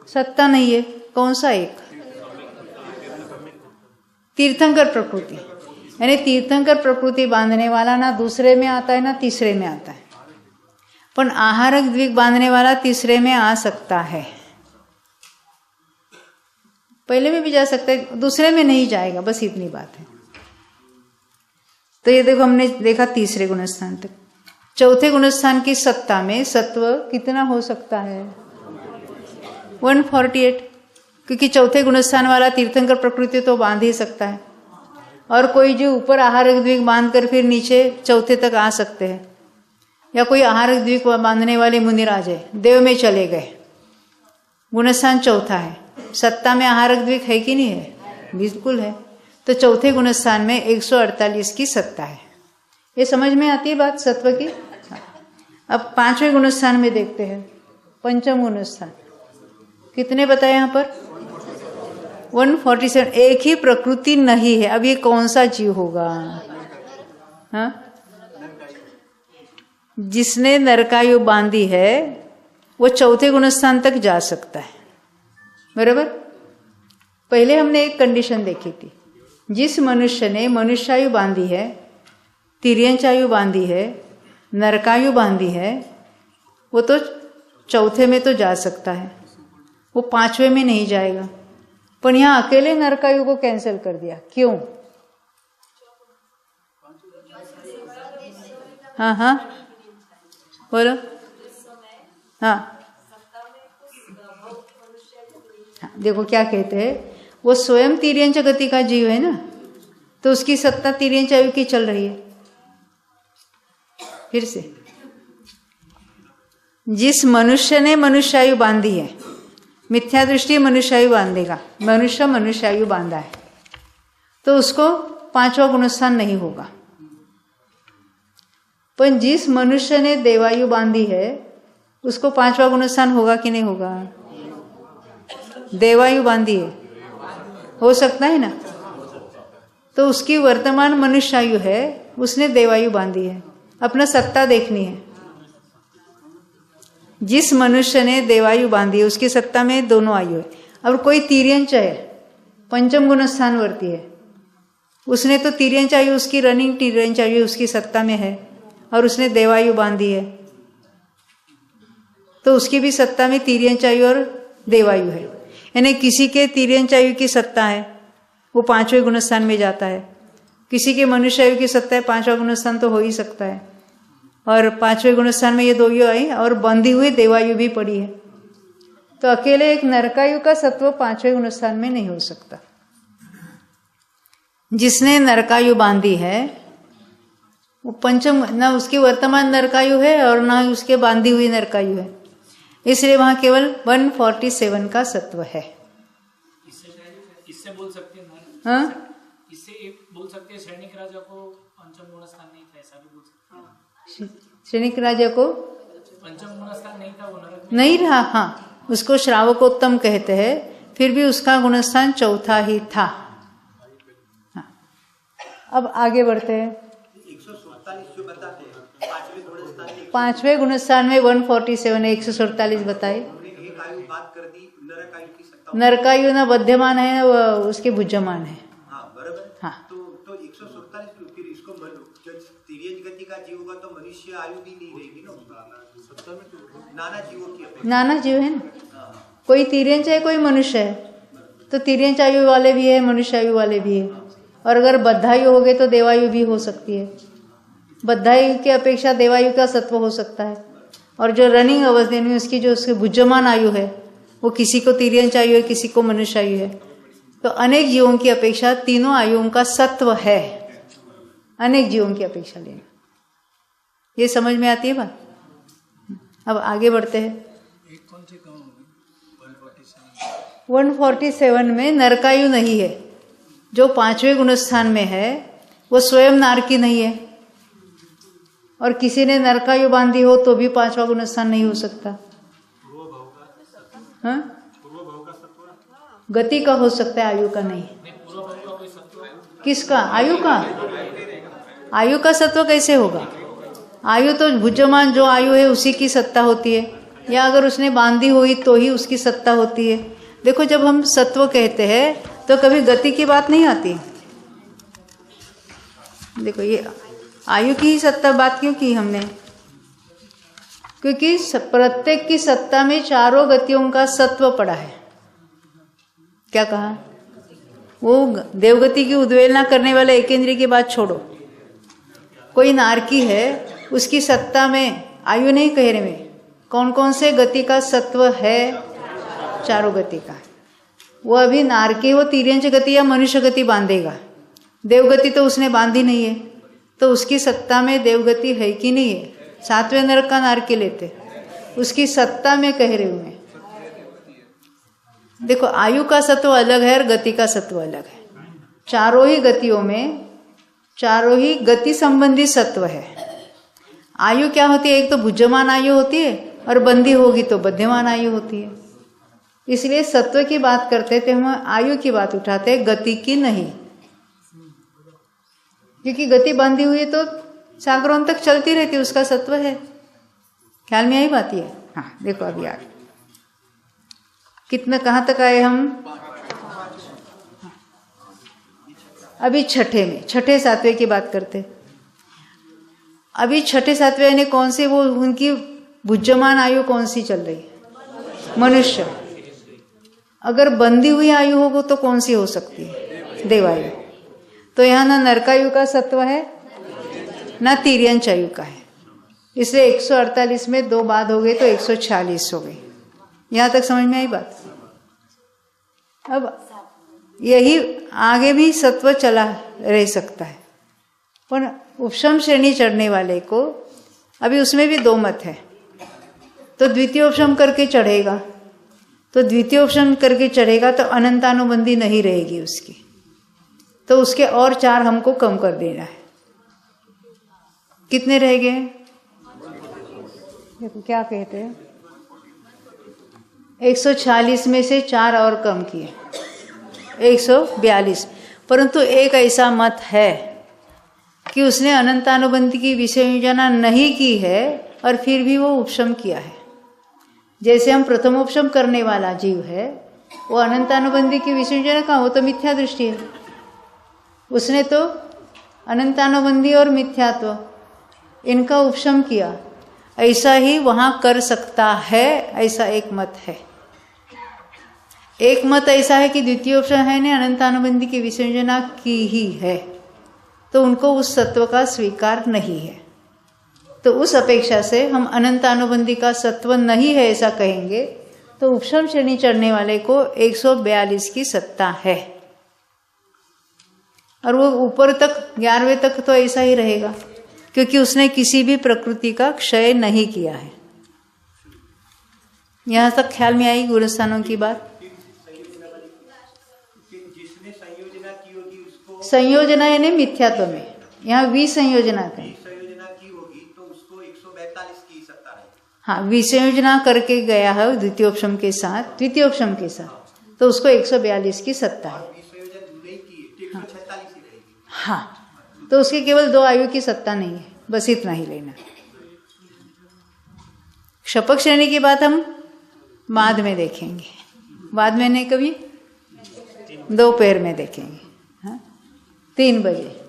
सत्ता नहीं है। कौन सा एक? तीर्थंकर प्रकृति, यानी तीर्थंकर प्रकृति बांधने वाला ना दूसरे में आता है ना तीसरे में आता है, पर आहारक द्विक बांधने वाला तीसरे में आ सकता है। पहले में भी जा सकता है, दूसरे में नहीं जाएगा, बस इतनी बात है। तो ये देखो हमने देखा तीसरे गुण स्थान तक। चौथे गुण स्थान की सत्ता में सत्व कितना हो सकता है? 148, क्योंकि चौथे गुण स्थान वाला तीर्थंकर प्रकृति तो बांध ही सकता है। और कोई जो ऊपर आहारक द्विक बांध कर फिर नीचे चौथे तक आ सकते हैं, या कोई आहारक द्विक बांधने वाले मुनिराज है, देव में चले गए, गुणस्थान चौथा है, सत्ता में आहारक द्विक है कि नहीं है? बिल्कुल है। तो चौथे गुणस्थान में 148 की सत्ता है। ये समझ में आती है बात सत्व की। अब पांचवें गुणस्थान में देखते हैं, पंचम गुणस्थान कितने बताए यहाँ पर? 147। एक ही प्रकृति नहीं है। अब ये कौन सा जीव होगा? हाँ, जिसने नरकायु बांधी है वो चौथे गुणस्थान तक जा सकता है, बराबर। पहले हमने एक कंडीशन देखी थी, जिस मनुष्य ने मनुष्यायु बांधी है, तिर्यंचायु बांधी है, नरकायु बांधी है, वो तो चौथे में तो जा सकता है, वो पांचवें में नहीं जाएगा। पर यहाँ अकेले नरकायु को कैंसिल कर दिया, क्यों? हाँ हाँ बोलो। हाँ हाँ, देखो क्या कहते हैं, वो स्वयं तिर्यंच गति का जीव है ना, तो उसकी सत्ता तिर्यंच आयु की चल रही है। फिर से, जिस मनुष्य ने मनुष्यायु बांधी है, मिथ्या दृष्टि मनुष्यायु बांधेगा, मनुष्य मनुष्यायु बांधा है, तो उसको पांचवा गुणस्थान नहीं होगा। पर जिस मनुष्य ने देवायु बांधी है उसको पांचवा गुणस्थान होगा कि नहीं होगा? देवायु बांधी है, हो सकता है ना। तो उसकी वर्तमान मनुष्यायु है, उसने देवायु बांधी है, अपना सत्ता देखनी है। जिस मनुष्य ने देवायु बांधी है उसकी सत्ता में दोनों आयु है। अब कोई तिर्यंच है, पंचम गुणस्थान वर्ती है, उसने तो तिर्यंच आयु, उसकी रनिंग तिर्यंच आयु उसकी सत्ता में है और उसने देवायु बांधी है, तो उसकी भी सत्ता में तिर्यंच आयु और देवायु है। यानी किसी के तिर्यंच आयु की सत्ता है, वो पांचवें गुणस्थान में जाता है। किसी के मनुष्य आयु की सत्ता है, पांचवा गुणस्थान तो हो ही सकता है। और पांचवें गुणस्थान में ये दो यु आई और बंधी हुई देवायु भी पड़ी है। तो अकेले एक नरकायु का सत्व पांचवें गुणस्थान में नहीं हो सकता। जिसने नरकायु बांधी है वो पंचम, ना उसकी वर्तमान नरकायु है और ना उसके बांधी हुई नरकायु है, इसलिए वहां केवल 147 का सत्व है। इससे बोल सकते हैं, हाँ, इससे एक बोल सकते हैं सैनिक राजा को पंचम गुण स्थान नहीं था, ऐसा भी बोल सकते हैं। सैनिक राजा को पंचम गुण स्थान नहीं था, वो नरक नहीं रहा। हाँ, उसको श्रावकोत्तम कहते हैं, फिर भी उसका गुणस्थान चौथा ही था। हाँ, अब आगे बढ़ते हैं। 147 जो बताते हैं पांचवें गुणस्थान में 147 है, 147 बताए। एक आयु बात कर दी, नरक आयु की सत्ता। नरकायु ना बध्यमान है ना उसके भुज्यमान है। हाँ बराबर। हाँ, तो 147 फिर इसको तिर्यंच गति का जीव होगा तो मनुष्य आयु भी नहीं रहेगी ना उसका। नाना जीवों की अपेक्षा नाना जीव है ना, कोई तिर्यंच है कोई मनुष्य है, तो तिर्यंच आयु वाले भी है, मनुष्य आयु वाले भी है। और अगर बद्धायु हो गए तो देवायु भी हो सकती है। बद्धायु की अपेक्षा देवायु का सत्व हो सकता है। और जो रनिंग अवस्था में उसकी जो उसके भुज्यमान आयु है वो किसी को तिर्यंच आयु है, किसी को मनुष्य आयु है। तो अनेक जीवों की अपेक्षा तीनों आयुओं का सत्व है, अनेक जीवों की अपेक्षा लेना। ये समझ में आती है बात। अब आगे बढ़ते हैं। 147 में नरकायु नहीं है। जो पांचवें गुणस्थान में है वो स्वयं नारकी नहीं है, और किसी ने नरकायु बांधी हो तो भी पांचवा गुणस्थान नहीं हो सकता। हाँ, गति का हो सकता है, आयु का नहीं। किसका? आयु का? आयु का सत्व कैसे होगा? आयु तो भुज्यमान जो आयु है उसी की सत्ता होती है, या अगर उसने बांधी हुई तो ही उसकी सत्ता होती है। देखो जब हम सत्व कहते हैं तो कभी गति की बात नहीं आती। देखो ये आयु की ही सत्ता बात क्यों की हमने? क्योंकि प्रत्येक की सत्ता में चारों गतियों का सत्व पड़ा है। क्या कहा? वो देवगति की उद्वेलना करने वाले एकेंद्रिय की बात छोड़ो, कोई नारकी है उसकी सत्ता में आयु नहीं कह रहे में कौन कौन से गति का सत्व है? चारों गति का। वो अभी नारकी वो तिर्यंच गति या मनुष्य गति बांधेगा, देवगति तो उसने बांधी नहीं है, तो उसकी सत्ता में देवगति है कि नहीं है? 7वें नरक का नारकी लेते, उसकी सत्ता में कह रही हूं मैं। देखो आयु का सत्व अलग है और गति का सत्व अलग है। चारों ही गतियों में चारों ही गति संबंधी सत्व है। आयु क्या होती है? एक तो भुज्यमान आयु होती है और बंधी होगी तो बध्यमान आयु होती है। इसलिए सत्व की बात करते थे हम आयु की बात उठाते हैं, गति की नहीं। क्योंकि गति बंधी हुई है तो सागरों तक चलती रहती, उसका सत्व है। ख्याल में आई बात ये? हाँ देखो अभी आगे कितना कहाँ तक आए हम? अभी छठे में, छठे सातवें की बात करते। अभी छठे सातवें यानी कौन सी? वो उनकी भुज्यमान आयु कौन सी चल रही है? मनुष्य। अगर बंधी हुई आयु होगी तो कौन सी हो सकती है? देवायु। तो यहाँ ना नरकायु का सत्व है ना तिर्यंच आयु का है। इसलिए 148 में 2 बाद हो गए तो 146 हो गई। यहाँ तक समझ में आई बात? अब यही आगे भी सत्व चला रह सकता है, पर उपशम श्रेणी चढ़ने वाले को अभी उसमें भी 2 मत है। तो द्वितीय उपशम करके चढ़ेगा, तो द्वितीय उपशम करके चढ़ेगा तो अनंतानुबंधी नहीं रहेगी उसकी, तो उसके और 4 हमको कम कर देना है। कितने रह गए? देखो क्या कहते हैं, 146 में से 4 और कम किए, 142। परंतु एक ऐसा मत है कि उसने अनंतानुबंधी की विषय योजना नहीं की है और फिर भी वो उपशम किया है। जैसे हम प्रथम उपशम करने वाला जीव है, वो अनंतानुबंधी की विषय योजना का, वो तो मिथ्या दृष्टि है, उसने तो अनंतानुबंधी और मिथ्यात्व इनका उपशम किया। ऐसा ही वहां कर सकता है, ऐसा एक मत है। एक मत ऐसा है कि द्वितीय उपशम है ने अनंतानुबंधी की विसर्जना की ही है, तो उनको उस सत्व का स्वीकार नहीं है। तो उस अपेक्षा से हम अनंतानुबंधी का सत्व नहीं है ऐसा कहेंगे तो उपशम श्रेणी चढ़ने वाले को 142 की सत्ता है, और वो ऊपर तक 11वें तक तो ऐसा ही रहेगा, क्योंकि उसने किसी भी प्रकृति का क्षय नहीं किया है। यहां तक ख्याल में आई गुणस्थानों की बात? जिसने संयोजना की होगी उसको, संयोजना यानी मिथ्यात्व में, यहाँ विसंयोजना करें। संयोजना की होगी तो उसको 142 की सत्ता रहेगी। हाँ, विसंयोजना करके गया है द्वितीयोपशम के साथ, द्वितीयोपशम के साथ, तो उसको 142 की सत्ता है। विसंयोजन नहीं की तो 146 ही रहेगी। हाँ, तो उसके केवल 2 आयु की सत्ता नहीं है, बस इतना ही लेना। क्षपक श्रेणी की बात हम बाद में देखेंगे, बाद में नहीं, कभी दोपहर में देखेंगे। हाँ, 3 बजे।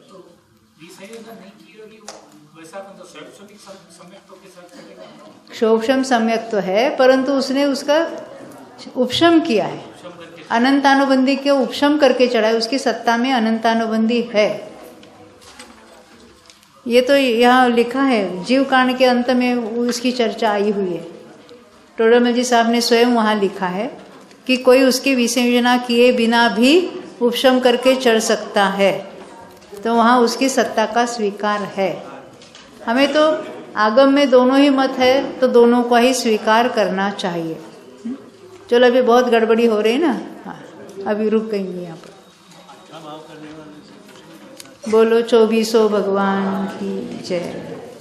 क्षोभशम सम्यक तो है, परंतु उसने उसका उपशम किया है, अनंतानुबंधी के उपशम करके चढ़ा है, उसकी सत्ता में अनंतानुबंधी है। ये तो यहाँ लिखा है, जीव कांड के अंत में उसकी चर्चा आई हुई है। टोडरमल जी साहब ने स्वयं वहाँ लिखा है कि कोई उसकी विसंयोजना किए बिना भी उपशम करके चढ़ सकता है, तो वहाँ उसकी सत्ता का स्वीकार है। हमें तो आगम में दोनों ही मत है, तो दोनों का ही स्वीकार करना चाहिए। चलो अभी बहुत गड़बड़ी हो रही है ना, हाँ अभी रुक गई यहाँ पर। बोलो 2400 भगवान की जय।